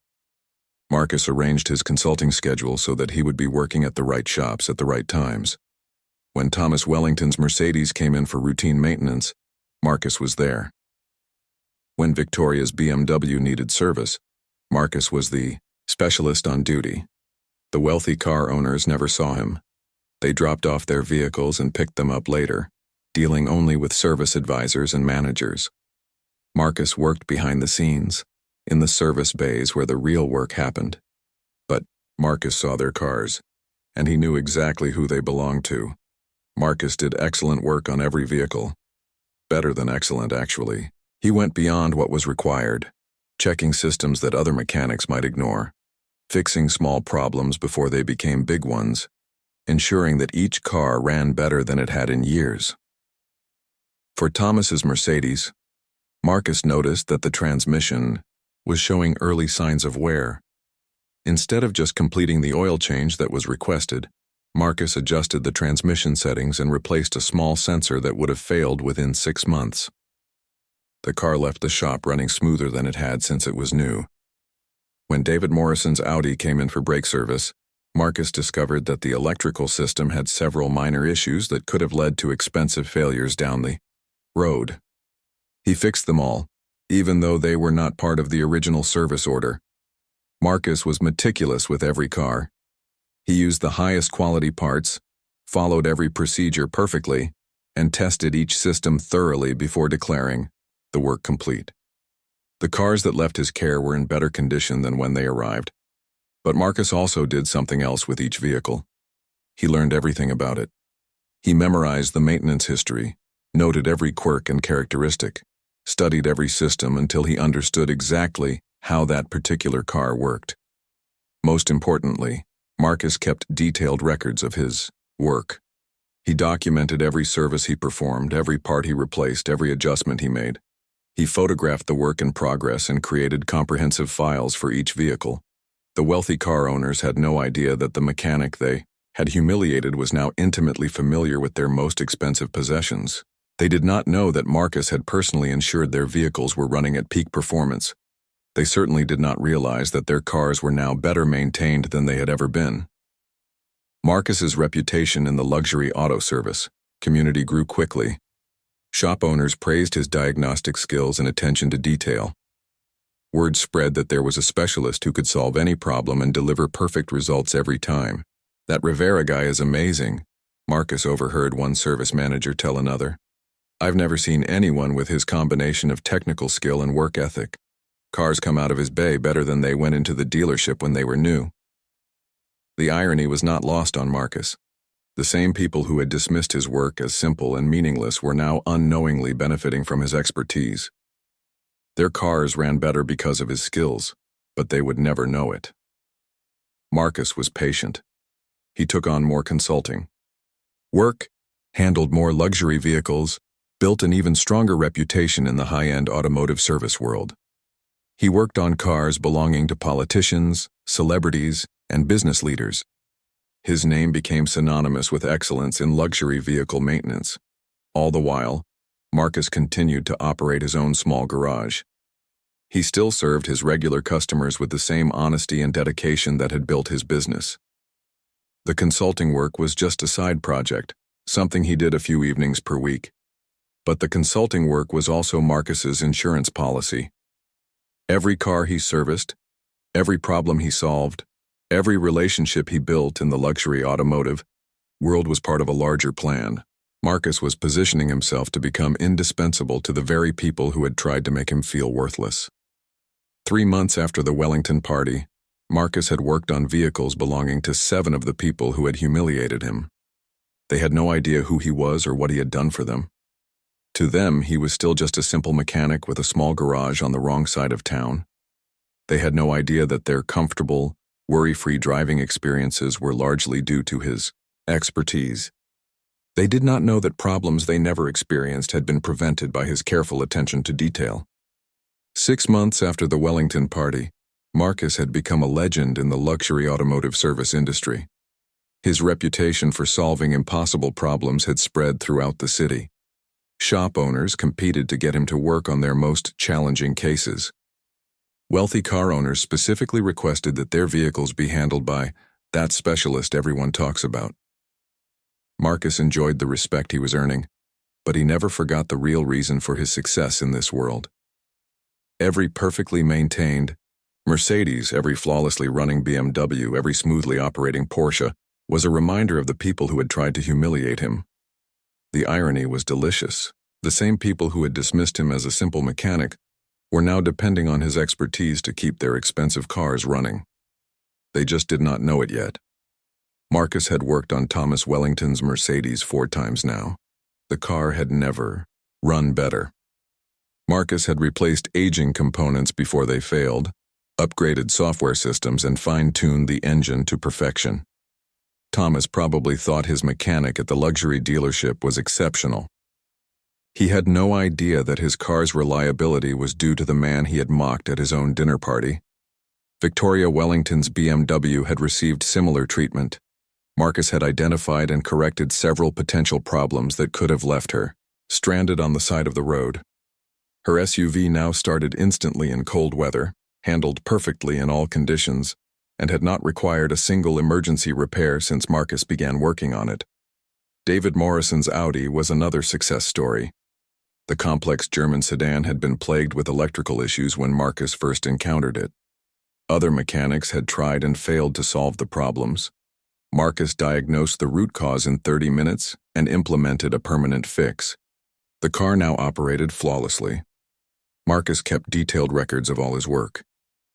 A: Marcus arranged his consulting schedule so that he would be working at the right shops at the right times. When Thomas Wellington's Mercedes came in for routine maintenance, Marcus was there. When Victoria's BMW needed service, Marcus was the specialist on duty. The wealthy car owners never saw him. They dropped off their vehicles and picked them up later, dealing only with service advisors and managers. Marcus worked behind the scenes, in the service bays where the real work happened. But Marcus saw their cars, and he knew exactly who they belonged to. Marcus did excellent work on every vehicle. Better than excellent, actually. He went beyond what was required, checking systems that other mechanics might ignore, fixing small problems before they became big ones, ensuring that each car ran better than it had in years. For Thomas's Mercedes, Marcus noticed that the transmission was showing early signs of wear. Instead of just completing the oil change that was requested, Marcus adjusted the transmission settings and replaced a small sensor that would have failed within 6 months. The car left the shop running smoother than it had since it was new. When David Morrison's Audi came in for brake service, Marcus discovered that the electrical system had several minor issues that could have led to expensive failures down the road. He fixed them all, even though they were not part of the original service order. Marcus was meticulous with every car. He used the highest quality parts, followed every procedure perfectly, and tested each system thoroughly before declaring the work complete. The cars that left his care were in better condition than when they arrived. But Marcus also did something else with each vehicle. He learned everything about it. He memorized the maintenance history, noted every quirk and characteristic, studied every system until he understood exactly how that particular car worked. Most importantly, Marcus kept detailed records of his work. He documented every service he performed, every part he replaced, every adjustment he made. He photographed the work in progress and created comprehensive files for each vehicle. The wealthy car owners had no idea that the mechanic they had humiliated was now intimately familiar with their most expensive possessions. They did not know that Marcus had personally ensured their vehicles were running at peak performance. They certainly did not realize that their cars were now better maintained than they had ever been. Marcus's reputation in the luxury auto service community grew quickly. Shop owners praised his diagnostic skills and attention to detail. Word spread that there was a specialist who could solve any problem and deliver perfect results every time. "That Rivera guy is amazing," Marcus overheard one service manager tell another. "I've never seen anyone with his combination of technical skill and work ethic. Cars come out of his bay better than they went into the dealership when they were new." The irony was not lost on Marcus. The same people who had dismissed his work as simple and meaningless were now unknowingly benefiting from his expertise. Their cars ran better because of his skills, but they would never know it. Marcus was patient. He took on more consulting work, handled more luxury vehicles, built an even stronger reputation in the high-end automotive service world. He worked on cars belonging to politicians, celebrities, and business leaders. His name became synonymous with excellence in luxury vehicle maintenance. All the while, Marcus continued to operate his own small garage. He still served his regular customers with the same honesty and dedication that had built his business. The consulting work was just a side project, something he did a few evenings per week. But the consulting work was also Marcus's insurance policy. Every car he serviced, every problem he solved, every relationship he built in the luxury automotive world was part of a larger plan. Marcus was positioning himself to become indispensable to the very people who had tried to make him feel worthless. 3 months after the Wellington party, Marcus had worked on vehicles belonging to 7 of the people who had humiliated him. They had no idea who he was or what he had done for them. To them, he was still just a simple mechanic with a small garage on the wrong side of town. They had no idea that their comfortable, worry-free driving experiences were largely due to his expertise. They did not know that problems they never experienced had been prevented by his careful attention to detail. 6 months after the Wellington party, Marcus had become a legend in the luxury automotive service industry. His reputation for solving impossible problems had spread throughout the city. Shop owners competed to get him to work on their most challenging cases. Wealthy car owners specifically requested that their vehicles be handled by that specialist everyone talks about. Marcus enjoyed the respect he was earning, but he never forgot the real reason for his success in this world. Every perfectly maintained Mercedes, every flawlessly running BMW, every smoothly operating Porsche was a reminder of the people who had tried to humiliate him. The irony was delicious. The same people who had dismissed him as a simple mechanic were now depending on his expertise to keep their expensive cars running. They just did not know it yet. Marcus had worked on Thomas Wellington's Mercedes 4 times now. The car had never run better. Marcus had replaced aging components before they failed, upgraded software systems, and fine-tuned the engine to perfection. Thomas probably thought his mechanic at the luxury dealership was exceptional. He had no idea that his car's reliability was due to the man he had mocked at his own dinner party. Victoria Wellington's BMW had received similar treatment. Marcus had identified and corrected several potential problems that could have left her stranded on the side of the road. Her SUV now started instantly in cold weather, handled perfectly in all conditions, and had not required a single emergency repair since Marcus began working on it. David Morrison's Audi was another success story. The complex German sedan had been plagued with electrical issues when Marcus first encountered it. Other mechanics had tried and failed to solve the problems. Marcus diagnosed the root cause in 30 minutes and implemented a permanent fix. The car now operated flawlessly. Marcus kept detailed records of all his work.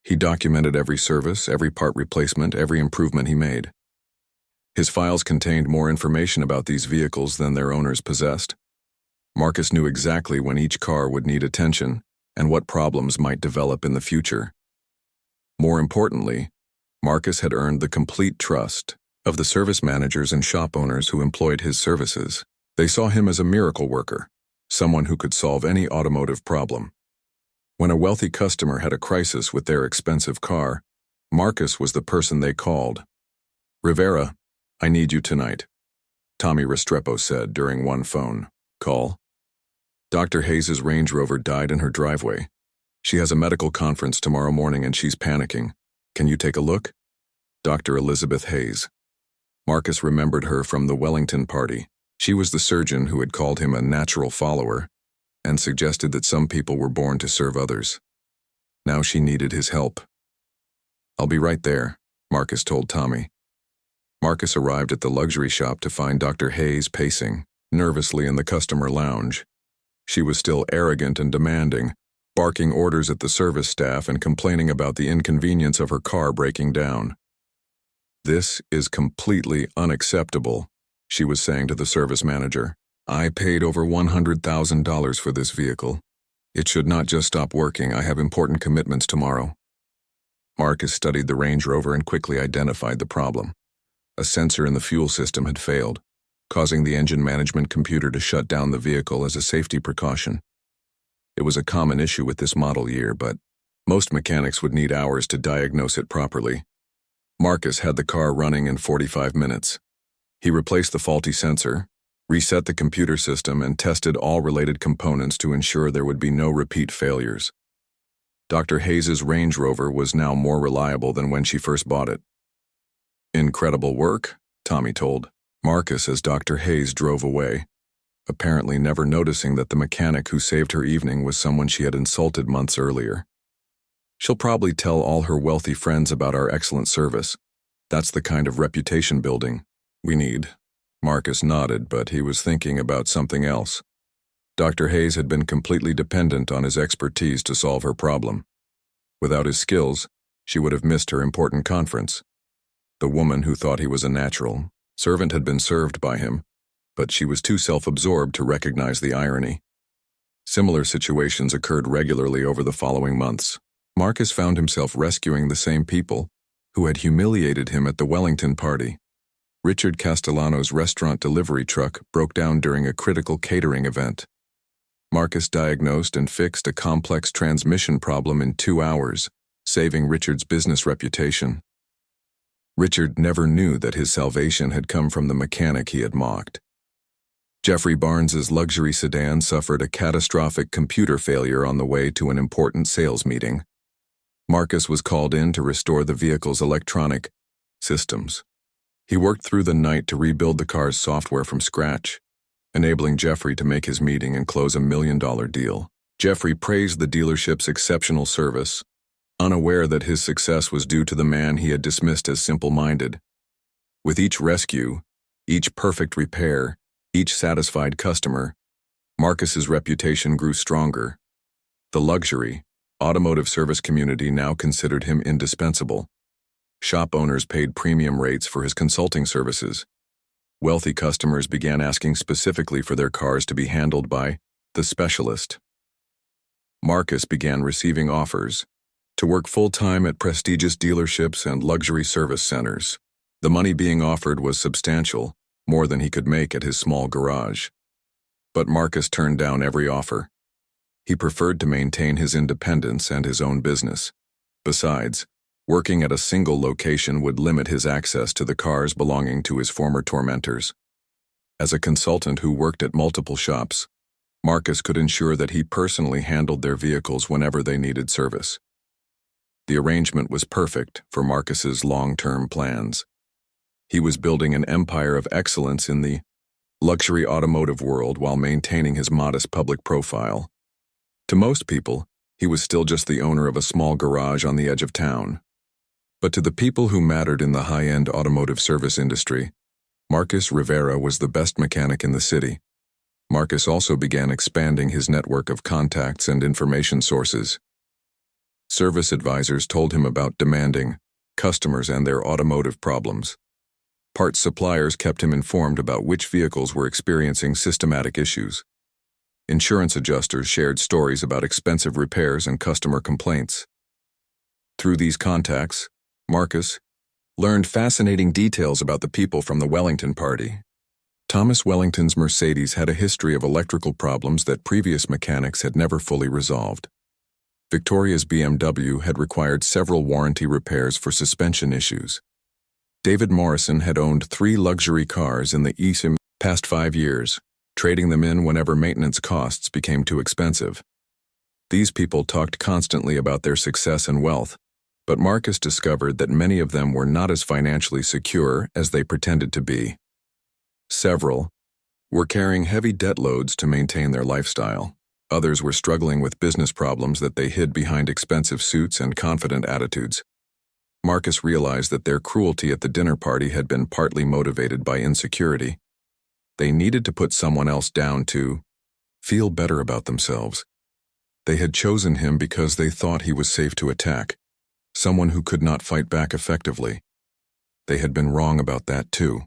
A: He documented every service, every part replacement, every improvement he made. His files contained more information about these vehicles than their owners possessed. Marcus knew exactly when each car would need attention and what problems might develop in the future. More importantly, Marcus had earned the complete trust of the service managers and shop owners who employed his services. They saw him as a miracle worker, someone who could solve any automotive problem. When a wealthy customer had a crisis with their expensive car, Marcus was the person they called. "Rivera, I need you tonight," Tommy Restrepo said during one phone call. "Dr. Hayes's Range Rover died in her driveway. She has a medical conference tomorrow morning and she's panicking. Can you take a look?" Dr. Elizabeth Hayes. Marcus remembered her from the Wellington party. She was the surgeon who had called him a natural follower and suggested that some people were born to serve others. Now she needed his help. "I'll be right there," Marcus told Tommy. Marcus arrived at the luxury shop to find Dr. Hayes pacing nervously in the customer lounge. She was still arrogant and demanding, barking orders at the service staff and complaining about the inconvenience of her car breaking down. "This is completely unacceptable," she was saying to the service manager. "I paid over $100,000 for this vehicle. It should not just stop working. I have important commitments tomorrow." Marcus studied the Range Rover and quickly identified the problem. A sensor in the fuel system had failed, causing the engine management computer to shut down the vehicle as a safety precaution. It was a common issue with this model year, but Most mechanics would need hours to diagnose it properly. Marcus had the car running in 45 minutes. He replaced the faulty sensor, reset the computer system, and tested all related components to ensure there would be no repeat failures. Dr. Hayes's Range Rover was now more reliable than when she first bought it. "Incredible work," Tommy told Marcus as Dr. Hayes drove away, apparently never noticing that the mechanic who saved her evening was someone she had insulted months earlier. "She'll probably tell all her wealthy friends about our excellent service. That's the kind of reputation building we need." Marcus nodded, but he was thinking about something else. Dr. Hayes had been completely dependent on his expertise to solve her problem. Without his skills, she would have missed her important conference. The woman who thought he was a natural servant had been served by him, but she was too self-absorbed to recognize the irony. Similar situations occurred regularly over the following months. Marcus found himself rescuing the same people who had humiliated him at the Wellington party. Richard Castellano's restaurant delivery truck broke down during a critical catering event. Marcus diagnosed and fixed a complex transmission problem in 2 hours, saving Richard's business reputation. Richard never knew that his salvation had come from the mechanic he had mocked. Jeffrey Barnes's luxury sedan suffered a catastrophic computer failure on the way to an important sales meeting. Marcus was called in to restore the vehicle's electronic systems. He worked through the night to rebuild the car's software from scratch, enabling Jeffrey to make his meeting and close a $1 million deal. Jeffrey praised the dealership's exceptional service, unaware that his success was due to the man he had dismissed as simple-minded. With each rescue, each perfect repair, each satisfied customer, Marcus's reputation grew stronger. The luxury, automotive service community now considered him indispensable. Shop owners paid premium rates for his consulting services. Wealthy customers began asking specifically for their cars to be handled by the specialist. Marcus began receiving offers to work full-time at prestigious dealerships and luxury service centers. The money being offered was substantial, more than he could make at his small garage. But Marcus turned down every offer. He preferred to maintain his independence and his own business. Besides, working at a single location would limit his access to the cars belonging to his former tormentors. As a consultant who worked at multiple shops, Marcus could ensure that he personally handled their vehicles whenever they needed service. The arrangement was perfect for Marcus's long-term plans. He was building an empire of excellence in the luxury automotive world while maintaining his modest public profile. To most people, he was still just the owner of a small garage on the edge of town. But to the people who mattered in the high-end automotive service industry, Marcus Rivera was the best mechanic in the city. Marcus also began expanding his network of contacts and information sources. Service advisors told him about demanding customers and their automotive problems. Parts suppliers kept him informed about which vehicles were experiencing systematic issues. Insurance adjusters shared stories about expensive repairs and customer complaints. Through these contacts, Marcus learned fascinating details about the people from the Wellington party. Thomas Wellington's Mercedes had a history of electrical problems that previous mechanics had never fully resolved. Victoria's BMW had required several warranty repairs for suspension issues. David Morrison had owned 3 luxury cars in the past 5 years, trading them in whenever maintenance costs became too expensive. These people talked constantly about their success and wealth, but Marcus discovered that many of them were not as financially secure as they pretended to be. Several were carrying heavy debt loads to maintain their lifestyle. Others were struggling with business problems that they hid behind expensive suits and confident attitudes. Marcus realized that their cruelty at the dinner party had been partly motivated by insecurity. They needed to put someone else down to feel better about themselves. They had chosen him because they thought he was safe to attack, someone who could not fight back effectively. They had been wrong about that too.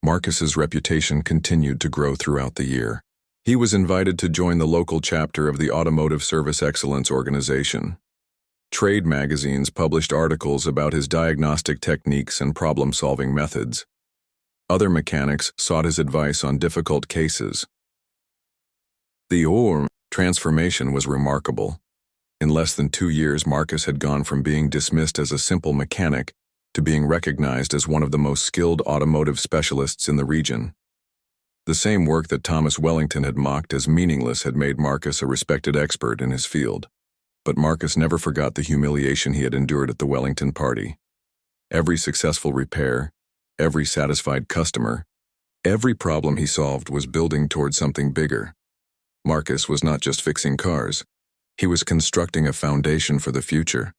A: Marcus's reputation continued to grow throughout the year. He was invited to join the local chapter of the Automotive Service Excellence Organization. Trade magazines published articles about his diagnostic techniques and problem-solving methods. Other mechanics sought his advice on difficult cases. The transformation was remarkable. In less than 2 years, Marcus had gone from being dismissed as a simple mechanic to being recognized as one of the most skilled automotive specialists in the region. The same work that Thomas Wellington had mocked as meaningless had made Marcus a respected expert in his field. But Marcus never forgot the humiliation he had endured at the Wellington party. Every successful repair, every satisfied customer, every problem he solved was building towards something bigger. Marcus was not just fixing cars. He was constructing a foundation for the future.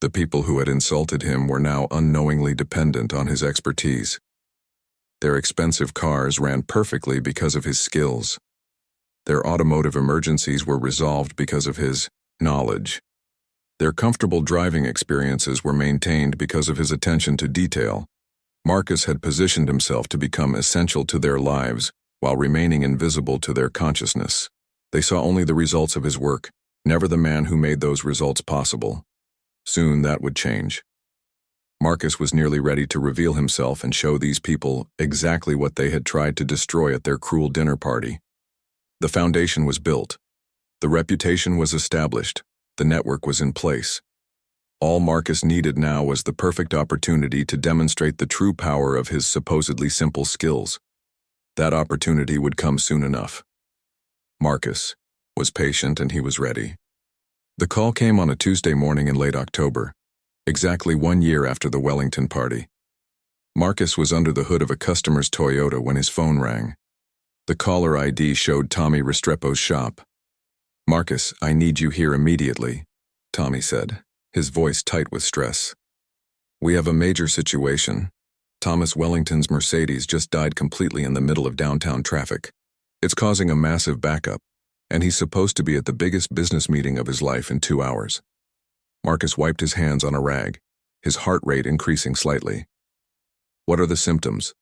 A: The people who had insulted him were now unknowingly dependent on his expertise. Their expensive cars ran perfectly because of his skills. Their automotive emergencies were resolved because of his knowledge. Their comfortable driving experiences were maintained because of his attention to detail. Marcus had positioned himself to become essential to their lives while remaining invisible to their consciousness. They saw only the results of his work, never the man who made those results possible. Soon that would change. Marcus was nearly ready to reveal himself and show these people exactly what they had tried to destroy at their cruel dinner party. The foundation was built. The reputation was established. The network was in place. All Marcus needed now was the perfect opportunity to demonstrate the true power of his supposedly simple skills. That opportunity would come soon enough. Marcus was patient and he was ready. The call came on a Tuesday morning in late October, exactly 1 year after the Wellington party. Marcus was under the hood of a customer's Toyota when his phone rang. The caller ID showed Tommy Restrepo's shop. "Marcus, I need you here immediately," Tommy said, his voice tight with stress. "We have a major situation. Thomas Wellington's Mercedes just died completely in the middle of downtown traffic. It's causing a massive backup, and he's supposed to be at the biggest business meeting of his life in 2 hours." Marcus wiped his hands on a rag, his heart rate increasing slightly. "What are the symptoms?"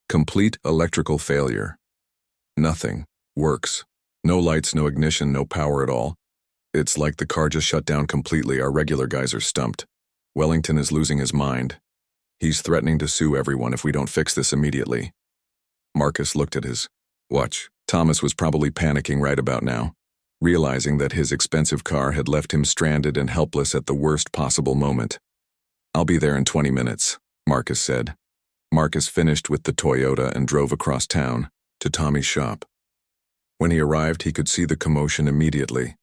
A: "Complete electrical failure. Nothing works. No lights, no ignition, no power at all. It's like the car just shut down completely. Our regular guys are stumped. Wellington is losing his mind. He's threatening to sue everyone if we don't fix this immediately." Marcus looked at his watch. Thomas was probably panicking right about now, realizing that his expensive car had left him stranded and helpless at the worst possible moment. "I'll be there in 20 minutes, Marcus said. Marcus finished with the Toyota and drove across town to Tommy's shop. When he arrived, he could see the commotion immediately.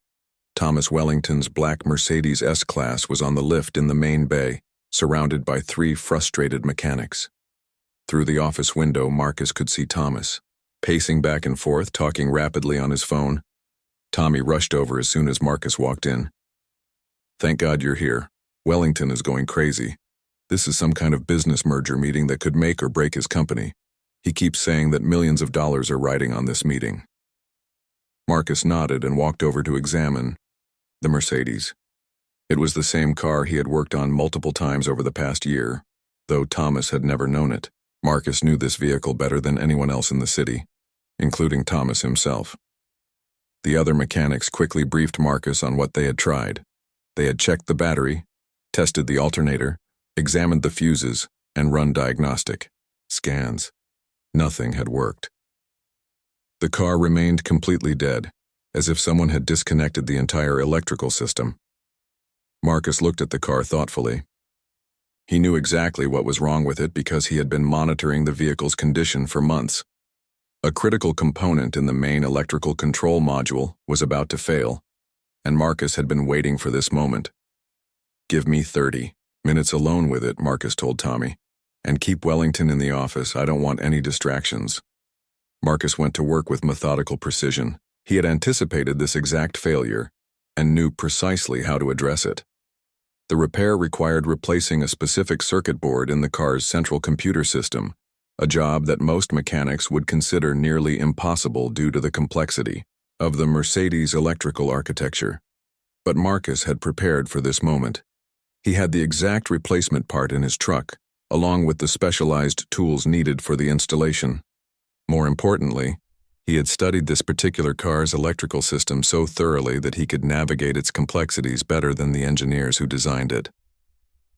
A: Thomas Wellington's black Mercedes S-Class was on the lift in the main bay, surrounded by 3 frustrated mechanics. Through the office window, Marcus could see Thomas, pacing back and forth, talking rapidly on his phone. Tommy rushed over as soon as Marcus walked in. "Thank God you're here. Wellington is going crazy. This is some kind of business merger meeting that could make or break his company. He keeps saying that millions of dollars are riding on this meeting." Marcus nodded and walked over to examine the Mercedes. It was the same car he had worked on multiple times over the past year, though Thomas had never known it. Marcus knew this vehicle better than anyone else in the city, including Thomas himself. The other mechanics quickly briefed Marcus on what they had tried. They had checked the battery, tested the alternator, examined the fuses, and run diagnostic scans. Nothing had worked. The car remained completely dead, as if someone had disconnected the entire electrical system. Marcus looked at the car thoughtfully. He knew exactly what was wrong with it because he had been monitoring the vehicle's condition for months. A critical component in the main electrical control module was about to fail, and Marcus had been waiting for this moment. "Give me 30 minutes alone with it," Marcus told Tommy, "and keep Wellington in the office. I don't want any distractions." Marcus went to work with methodical precision. He had anticipated this exact failure and knew precisely how to address it. The repair required replacing a specific circuit board in the car's central computer system, a job that most mechanics would consider nearly impossible due to the complexity of the Mercedes electrical architecture. But Marcus had prepared for this moment. He had the exact replacement part in his truck, along with the specialized tools needed for the installation. More importantly, he had studied this particular car's electrical system so thoroughly that he could navigate its complexities better than the engineers who designed it.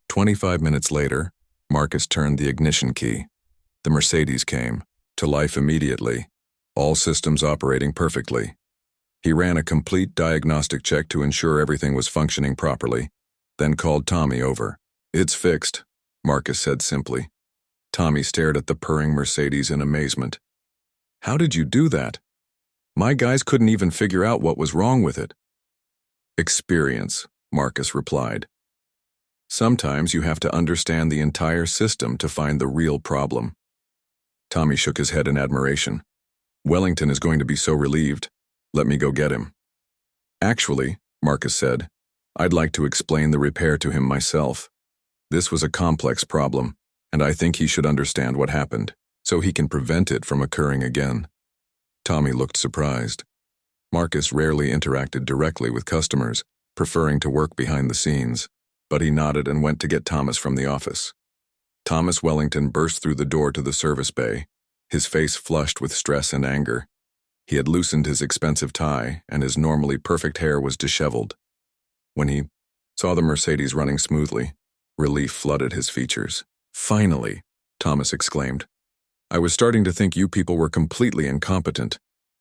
A: 25 minutes later, Marcus turned the ignition key. The Mercedes came to life immediately, all systems operating perfectly. He ran a complete diagnostic check to ensure everything was functioning properly, then called Tommy over. "It's fixed," Marcus said simply. Tommy stared at the purring Mercedes in amazement. "How did you do that? My guys couldn't even figure out what was wrong with it." "Experience," Marcus replied. "Sometimes you have to understand the entire system to find the real problem." Tommy shook his head in admiration. "Wellington is going to be so relieved. Let me go get him." "Actually," Marcus said, "I'd like to explain the repair to him myself. This was a complex problem, and I think he should understand what happened, so he can prevent it from occurring again." Tommy looked surprised. Marcus rarely interacted directly with customers, preferring to work behind the scenes, but he nodded and went to get Thomas from the office. Thomas Wellington burst through the door to the service bay, his face flushed with stress and anger. He had loosened his expensive tie, and his normally perfect hair was disheveled. When he saw the Mercedes running smoothly, relief flooded his features. "Finally," Thomas exclaimed. "I was starting to think you people were completely incompetent.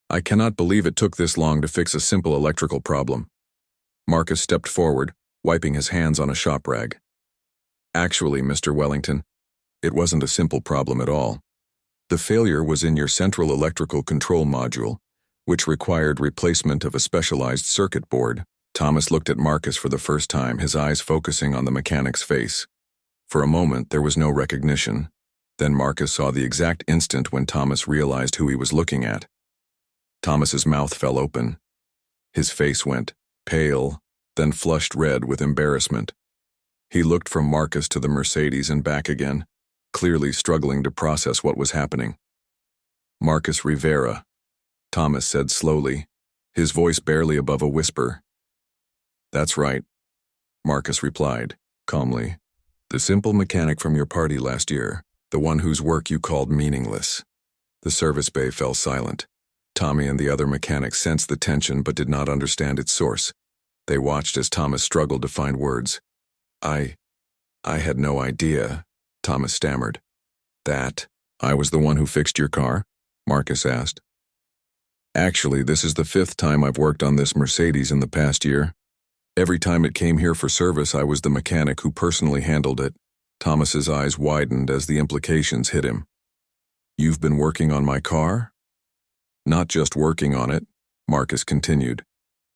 A: I cannot believe it took this long to fix a simple electrical problem." Marcus stepped forward, wiping his hands on a shop rag. "Actually, Mr. Wellington, it wasn't a simple problem at all. The failure was in your central electrical control module, which required replacement of a specialized circuit board." Thomas looked at Marcus for the first time, his eyes focusing on the mechanic's face. For a moment, there was no recognition. Then Marcus saw the exact instant when Thomas realized who he was looking at. Thomas's mouth fell open. His face went pale, then flushed red with embarrassment. He looked from Marcus to the Mercedes and back again, clearly struggling to process what was happening. "Marcus Rivera," Thomas said slowly, his voice barely above a whisper. "That's right," Marcus replied, calmly. "The simple mechanic from your party last year, the one whose work you called meaningless." The service bay fell silent. Tommy and the other mechanics sensed the tension but did not understand its source. They watched as Thomas struggled to find words. I had no idea," Thomas stammered. "That I was the one who fixed your car?" Marcus asked. "Actually, this is the 5th time I've worked on this Mercedes in the past year. Every time it came here for service, I was the mechanic who personally handled it." Thomas's eyes widened as the implications hit him. "You've been working on my car?" "Not just working on it," Marcus continued.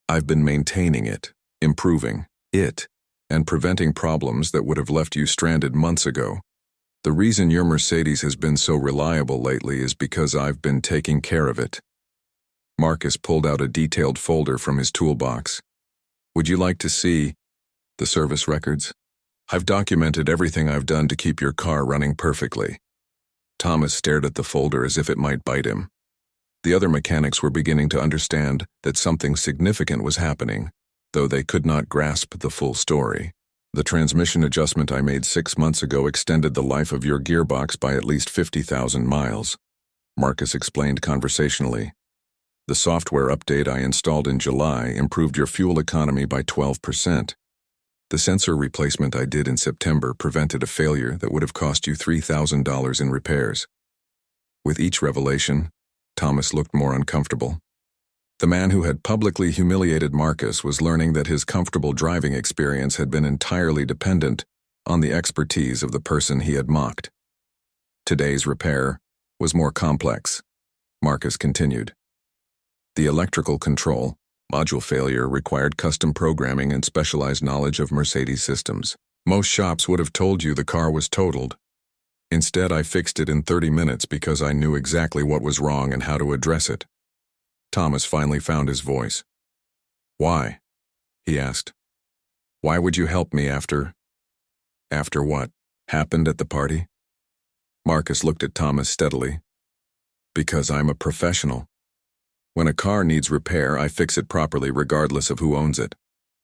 A: "I've been maintaining it, improving it, and preventing problems that would have left you stranded months ago. The reason your Mercedes has been so reliable lately is because I've been taking care of it." Marcus pulled out a detailed folder from his toolbox. "Would you like to see the service records? I've documented everything I've done to keep your car running perfectly." Thomas stared at the folder as if it might bite him. The other mechanics were beginning to understand that something significant was happening, though they could not grasp the full story. "The transmission adjustment I made 6 months ago extended the life of your gearbox by at least 50,000 miles, Marcus explained conversationally. "The software update I installed in July improved your fuel economy by 12%. The sensor replacement I did in September prevented a failure that would have cost you $3,000 in repairs." With each revelation, Thomas looked more uncomfortable. The man who had publicly humiliated Marcus was learning that his comfortable driving experience had been entirely dependent on the expertise of the person he had mocked. Today's repair was more complex, Marcus continued. The electrical control module failure required custom programming and specialized knowledge of Mercedes systems. Most shops would have told you the car was totaled. Instead, I fixed it in 30 minutes because I knew exactly what was wrong and how to address it. Thomas finally found his voice. "Why?" he asked. "Why would you help me after what happened at the party?" Marcus looked at Thomas steadily. "Because I'm a professional. When a car needs repair, I fix it properly regardless of who owns it.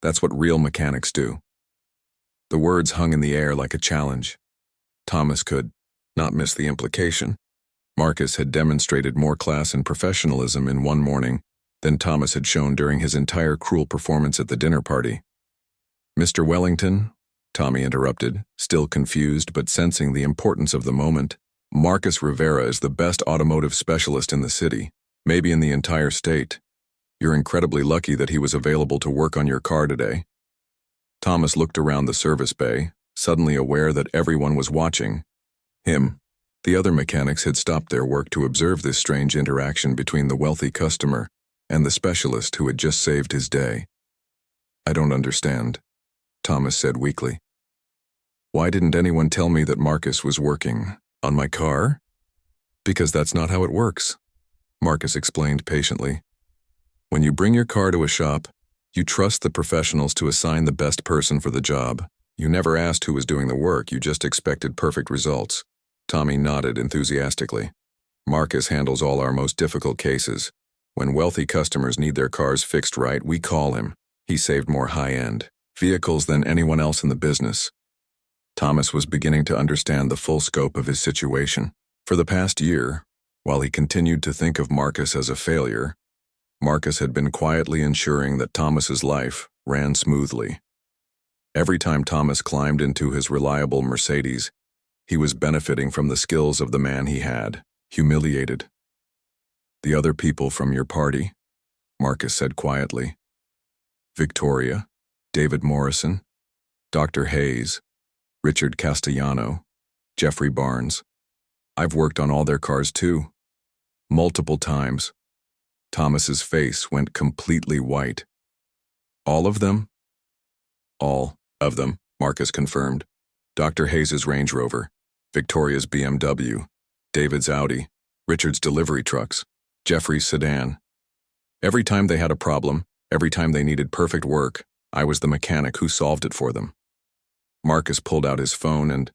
A: That's what real mechanics do." The words hung in the air like a challenge. Thomas could not miss the implication. Marcus had demonstrated more class and professionalism in one morning than Thomas had shown during his entire cruel performance at the dinner party. "Mr. Wellington," Tommy interrupted, still confused but sensing the importance of the moment, "Marcus Rivera is the best automotive specialist in the city, maybe in the entire state. You're incredibly lucky that he was available to work on your car today. Thomas looked around the service bay, suddenly aware that everyone was watching him. The other mechanics had stopped their work to observe this strange interaction between the wealthy customer and the specialist who had just saved his day. I don't understand, Thomas said weakly. Why didn't anyone tell me that Marcus was working on my car? Because that's not how it works, Marcus explained patiently. When you bring your car to a shop, you trust the professionals to assign the best person for the job. You never asked who was doing the work, you just expected perfect results. Tommy nodded enthusiastically. Marcus handles all our most difficult cases. When wealthy customers need their cars fixed right, we call him. He saved more high-end vehicles than anyone else in the business. Thomas was beginning to understand the full scope of his situation. For the past year, while he continued to think of Marcus as a failure, Marcus had been quietly ensuring that Thomas's life ran smoothly. Every time Thomas climbed into his reliable Mercedes, he was benefiting from the skills of the man he had, humiliated. The other people from your party, Marcus said quietly. Victoria, David Morrison, Dr. Hayes, Richard Castellano, Jeffrey Barnes. I've worked on all their cars too. Multiple times. Thomas's face went completely white. All of them? All of them, Marcus confirmed. Dr. Hayes's Range Rover, Victoria's BMW, David's Audi, Richard's delivery trucks, Jeffrey's sedan. Every time they had a problem, every time they needed perfect work, I was the mechanic who solved it for them. Marcus pulled out his phone and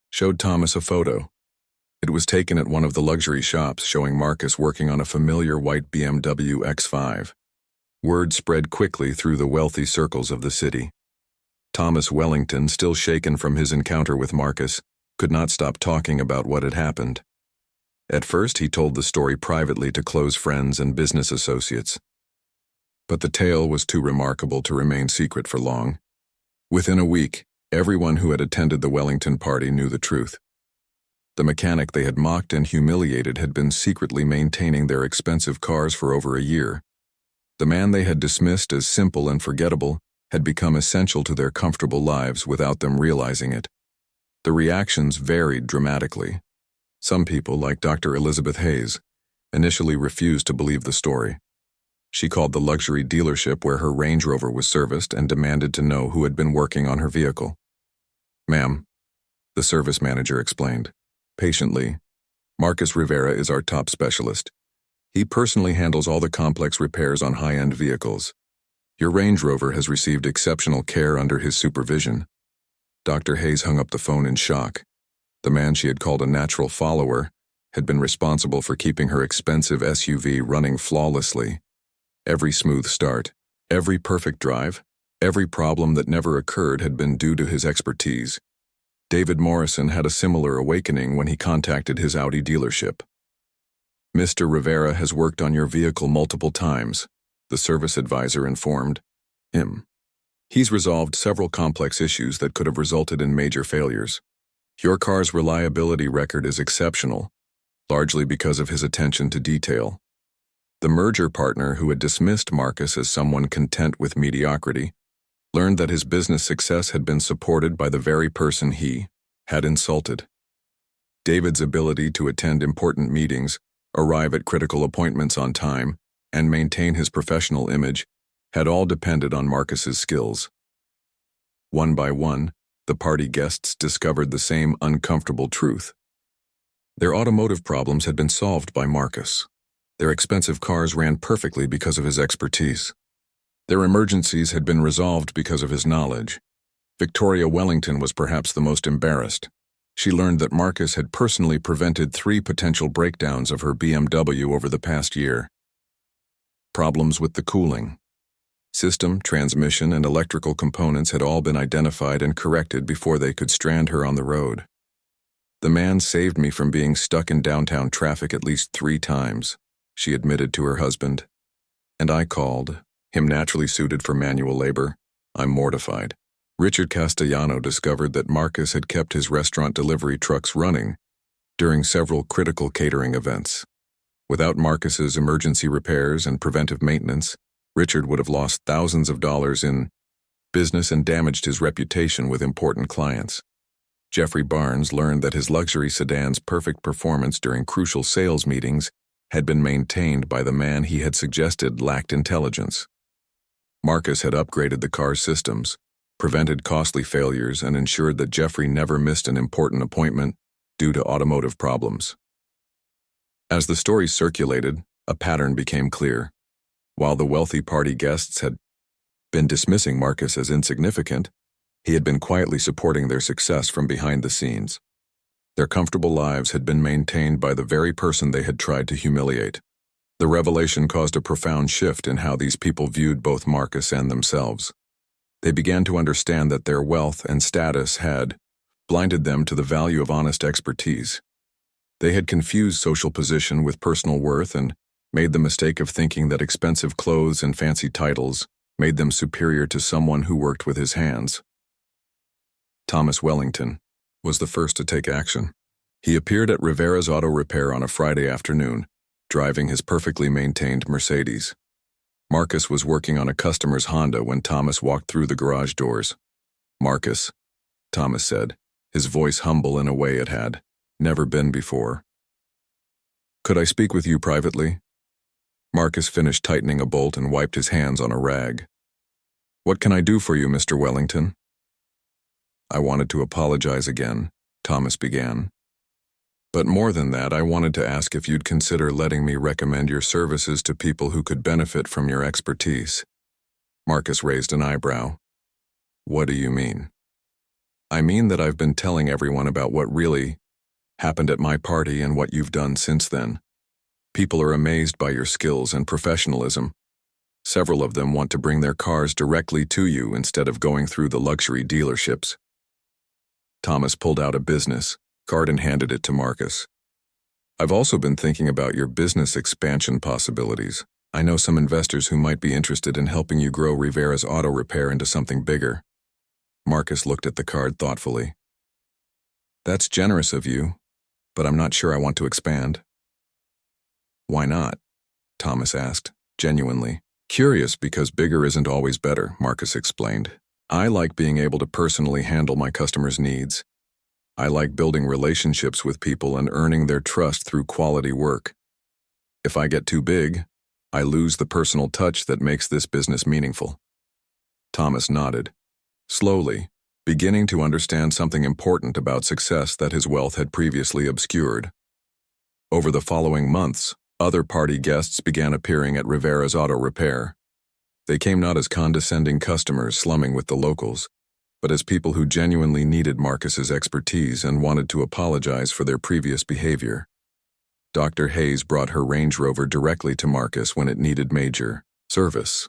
A: showed Thomas a photo. It was taken at one of the luxury shops, showing Marcus working on a familiar white BMW X5. Word spread quickly through the wealthy circles of the city. Thomas Wellington, still shaken from his encounter with Marcus, could not stop talking about what had happened. At first, he told the story privately to close friends and business associates. But the tale was too remarkable to remain secret for long. Within a week, everyone who had attended the Wellington party knew the truth. The mechanic they had mocked and humiliated had been secretly maintaining their expensive cars for over a year. The man they had dismissed as simple and forgettable had become essential to their comfortable lives without them realizing it. The reactions varied dramatically. Some people, like Dr. Elizabeth Hayes, initially refused to believe the story. She called the luxury dealership where her Range Rover was serviced and demanded to know who had been working on her vehicle. Ma'am, the service manager explained. Patiently, Marcus Rivera is our top specialist. He personally handles all the complex repairs on high-end vehicles. Your Range Rover has received exceptional care under his supervision. Dr. Hayes hung up the phone in shock. The man she had called a natural follower had been responsible for keeping her expensive SUV running flawlessly. Every smooth start, every perfect drive, every problem that never occurred had been due to his expertise. David Morrison had a similar awakening when he contacted his Audi dealership. Mr. Rivera has worked on your vehicle multiple times, the service advisor informed him. He's resolved several complex issues that could have resulted in major failures. Your car's reliability record is exceptional, largely because of his attention to detail. The merger partner who had dismissed Marcus as someone content with mediocrity learned that his business success had been supported by the very person he had insulted. David's ability to attend important meetings, arrive at critical appointments on time, and maintain his professional image had all depended on Marcus's skills. One by one, the party guests discovered the same uncomfortable truth. Their automotive problems had been solved by Marcus. Their expensive cars ran perfectly because of his expertise. Their emergencies had been resolved because of his knowledge. Victoria Wellington was perhaps the most embarrassed. She learned that Marcus had personally prevented 3 potential breakdowns of her BMW over the past year. Problems with the cooling system, transmission, and electrical components had all been identified and corrected before they could strand her on the road. The man saved me from being stuck in downtown traffic at least 3 times, she admitted to her husband. And I called him naturally suited for manual labor. I'm mortified. Richard Castellano discovered that Marcus had kept his restaurant delivery trucks running during several critical catering events. Without Marcus's emergency repairs and preventive maintenance, Richard would have lost thousands of dollars in business and damaged his reputation with important clients. Jeffrey Barnes learned that his luxury sedan's perfect performance during crucial sales meetings had been maintained by the man he had suggested lacked intelligence. Marcus had upgraded the car's systems, prevented costly failures, and ensured that Jeffrey never missed an important appointment due to automotive problems. As the story circulated, a pattern became clear. While the wealthy party guests had been dismissing Marcus as insignificant, he had been quietly supporting their success from behind the scenes. Their comfortable lives had been maintained by the very person they had tried to humiliate. The revelation caused a profound shift in how these people viewed both Marcus and themselves. They began to understand that their wealth and status had blinded them to the value of honest expertise. They had confused social position with personal worth and made the mistake of thinking that expensive clothes and fancy titles made them superior to someone who worked with his hands. Thomas Wellington was the first to take action. He appeared at Rivera's Auto Repair on a Friday afternoon, driving his perfectly maintained Mercedes. Marcus was working on a customer's Honda when Thomas walked through the garage doors. "Marcus," Thomas said, his voice humble in a way it had never been before. "Could I speak with you privately?" Marcus finished tightening a bolt and wiped his hands on a rag. "What can I do for you, Mr. Wellington?" "I wanted to apologize again," Thomas began. "But more than that, I wanted to ask if you'd consider letting me recommend your services to people who could benefit from your expertise." Marcus raised an eyebrow. "What do you mean?" "I mean that I've been telling everyone about what really happened at my party and what you've done since then. People are amazed by your skills and professionalism. Several of them want to bring their cars directly to you instead of going through the luxury dealerships." Thomas pulled out a business card and handed it to Marcus. "I've also been thinking about your business expansion possibilities. I know some investors who might be interested in helping you grow Rivera's Auto Repair into something bigger." Marcus looked at the card thoughtfully. "That's generous of you, but I'm not sure I want to expand." "Why not?" Thomas asked, genuinely curious because bigger isn't always better, Marcus explained. "I like being able to personally handle my customers' needs. I like building relationships with people and earning their trust through quality work. If I get too big, I lose the personal touch that makes this business meaningful." Thomas nodded, slowly, beginning to understand something important about success that his wealth had previously obscured. Over the following months, other party guests began appearing at Rivera's Auto Repair. They came not as condescending customers slumming with the locals, but as people who genuinely needed Marcus's expertise and wanted to apologize for their previous behavior. Dr. Hayes brought her Range Rover directly to Marcus when it needed major service.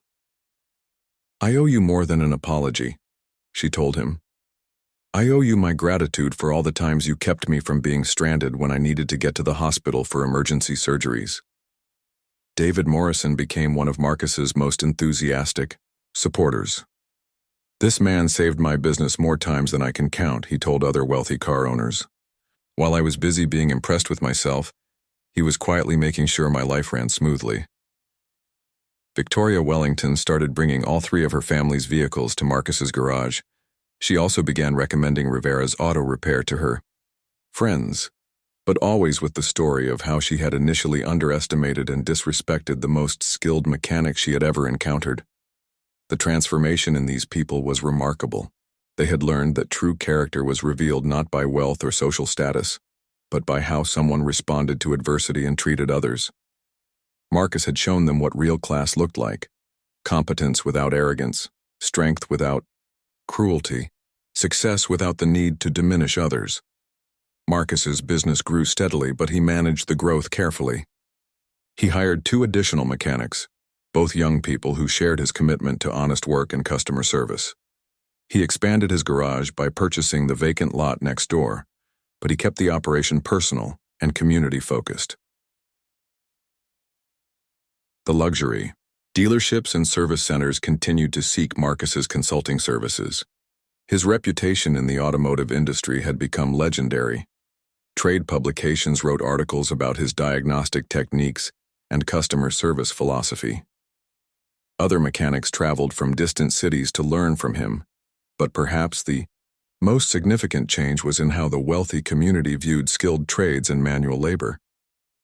A: "I owe you more than an apology," she told him. "I owe you my gratitude for all the times you kept me from being stranded when I needed to get to the hospital for emergency surgeries." David Morrison became one of Marcus's most enthusiastic supporters. "This man saved my business more times than I can count," he told other wealthy car owners. "While I was busy being impressed with myself, he was quietly making sure my life ran smoothly." Victoria Wellington started bringing all three of her family's vehicles to Marcus's garage. She also began recommending Rivera's Auto Repair to her friends, but always with the story of how she had initially underestimated and disrespected the most skilled mechanic she had ever encountered. The transformation in these people was remarkable. They had learned that true character was revealed not by wealth or social status, but by how someone responded to adversity and treated others. Marcus had shown them what real class looked like: competence without arrogance, strength without cruelty, success without the need to diminish others. Marcus's business grew steadily, but he managed the growth carefully. He hired 2 additional mechanics, both young people who shared his commitment to honest work and customer service. He expanded his garage by purchasing the vacant lot next door, but he kept the operation personal and community-focused. The luxury dealerships and service centers continued to seek Marcus's consulting services. His reputation in the automotive industry had become legendary. Trade publications wrote articles about his diagnostic techniques and customer service philosophy. Other mechanics traveled from distant cities to learn from him, but perhaps the most significant change was in how the wealthy community viewed skilled trades and manual labor.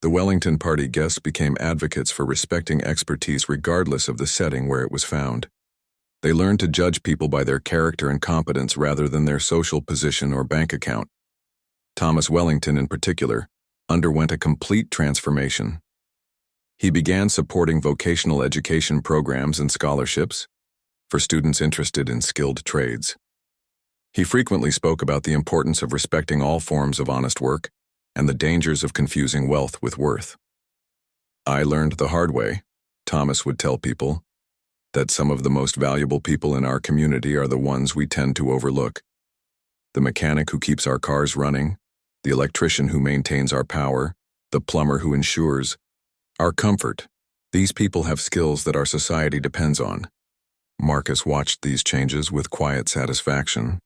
A: The Wellington Party guests became advocates for respecting expertise regardless of the setting where it was found. They learned to judge people by their character and competence rather than their social position or bank account. Thomas Wellington, in particular, underwent a complete transformation. He began supporting vocational education programs and scholarships for students interested in skilled trades. He frequently spoke about the importance of respecting all forms of honest work and the dangers of confusing wealth with worth. "I learned the hard way," Thomas would tell people, "that some of the most valuable people in our community are the ones we tend to overlook. The mechanic who keeps our cars running, the electrician who maintains our power, the plumber who ensures our comfort. These people have skills that our society depends on." Marcus watched these changes with quiet satisfaction.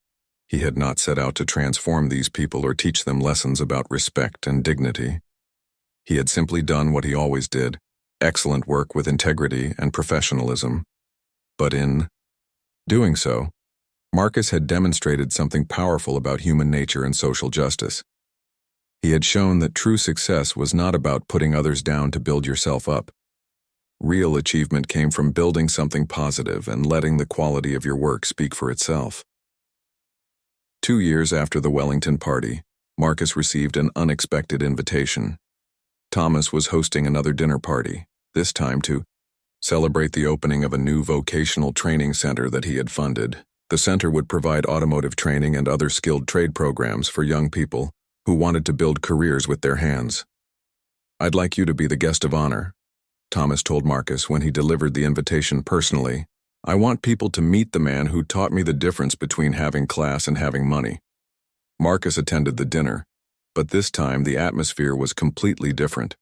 A: He had not set out to transform these people or teach them lessons about respect and dignity. He had simply done what he always did, excellent work with integrity and professionalism. But in doing so, Marcus had demonstrated something powerful about human nature and social justice. He had shown that true success was not about putting others down to build yourself up. Real achievement came from building something positive and letting the quality of your work speak for itself. 2 years after the Wellington Party, Marcus received an unexpected invitation. Thomas was hosting another dinner party, this time to celebrate the opening of a new vocational training center that he had funded. The center would provide automotive training and other skilled trade programs for young people who wanted to build careers with their hands. "I'd like you to be the guest of honor," Thomas told Marcus when he delivered the invitation personally. "I want people to meet the man who taught me the difference between having class and having money." Marcus attended the dinner, but this time the atmosphere was completely different.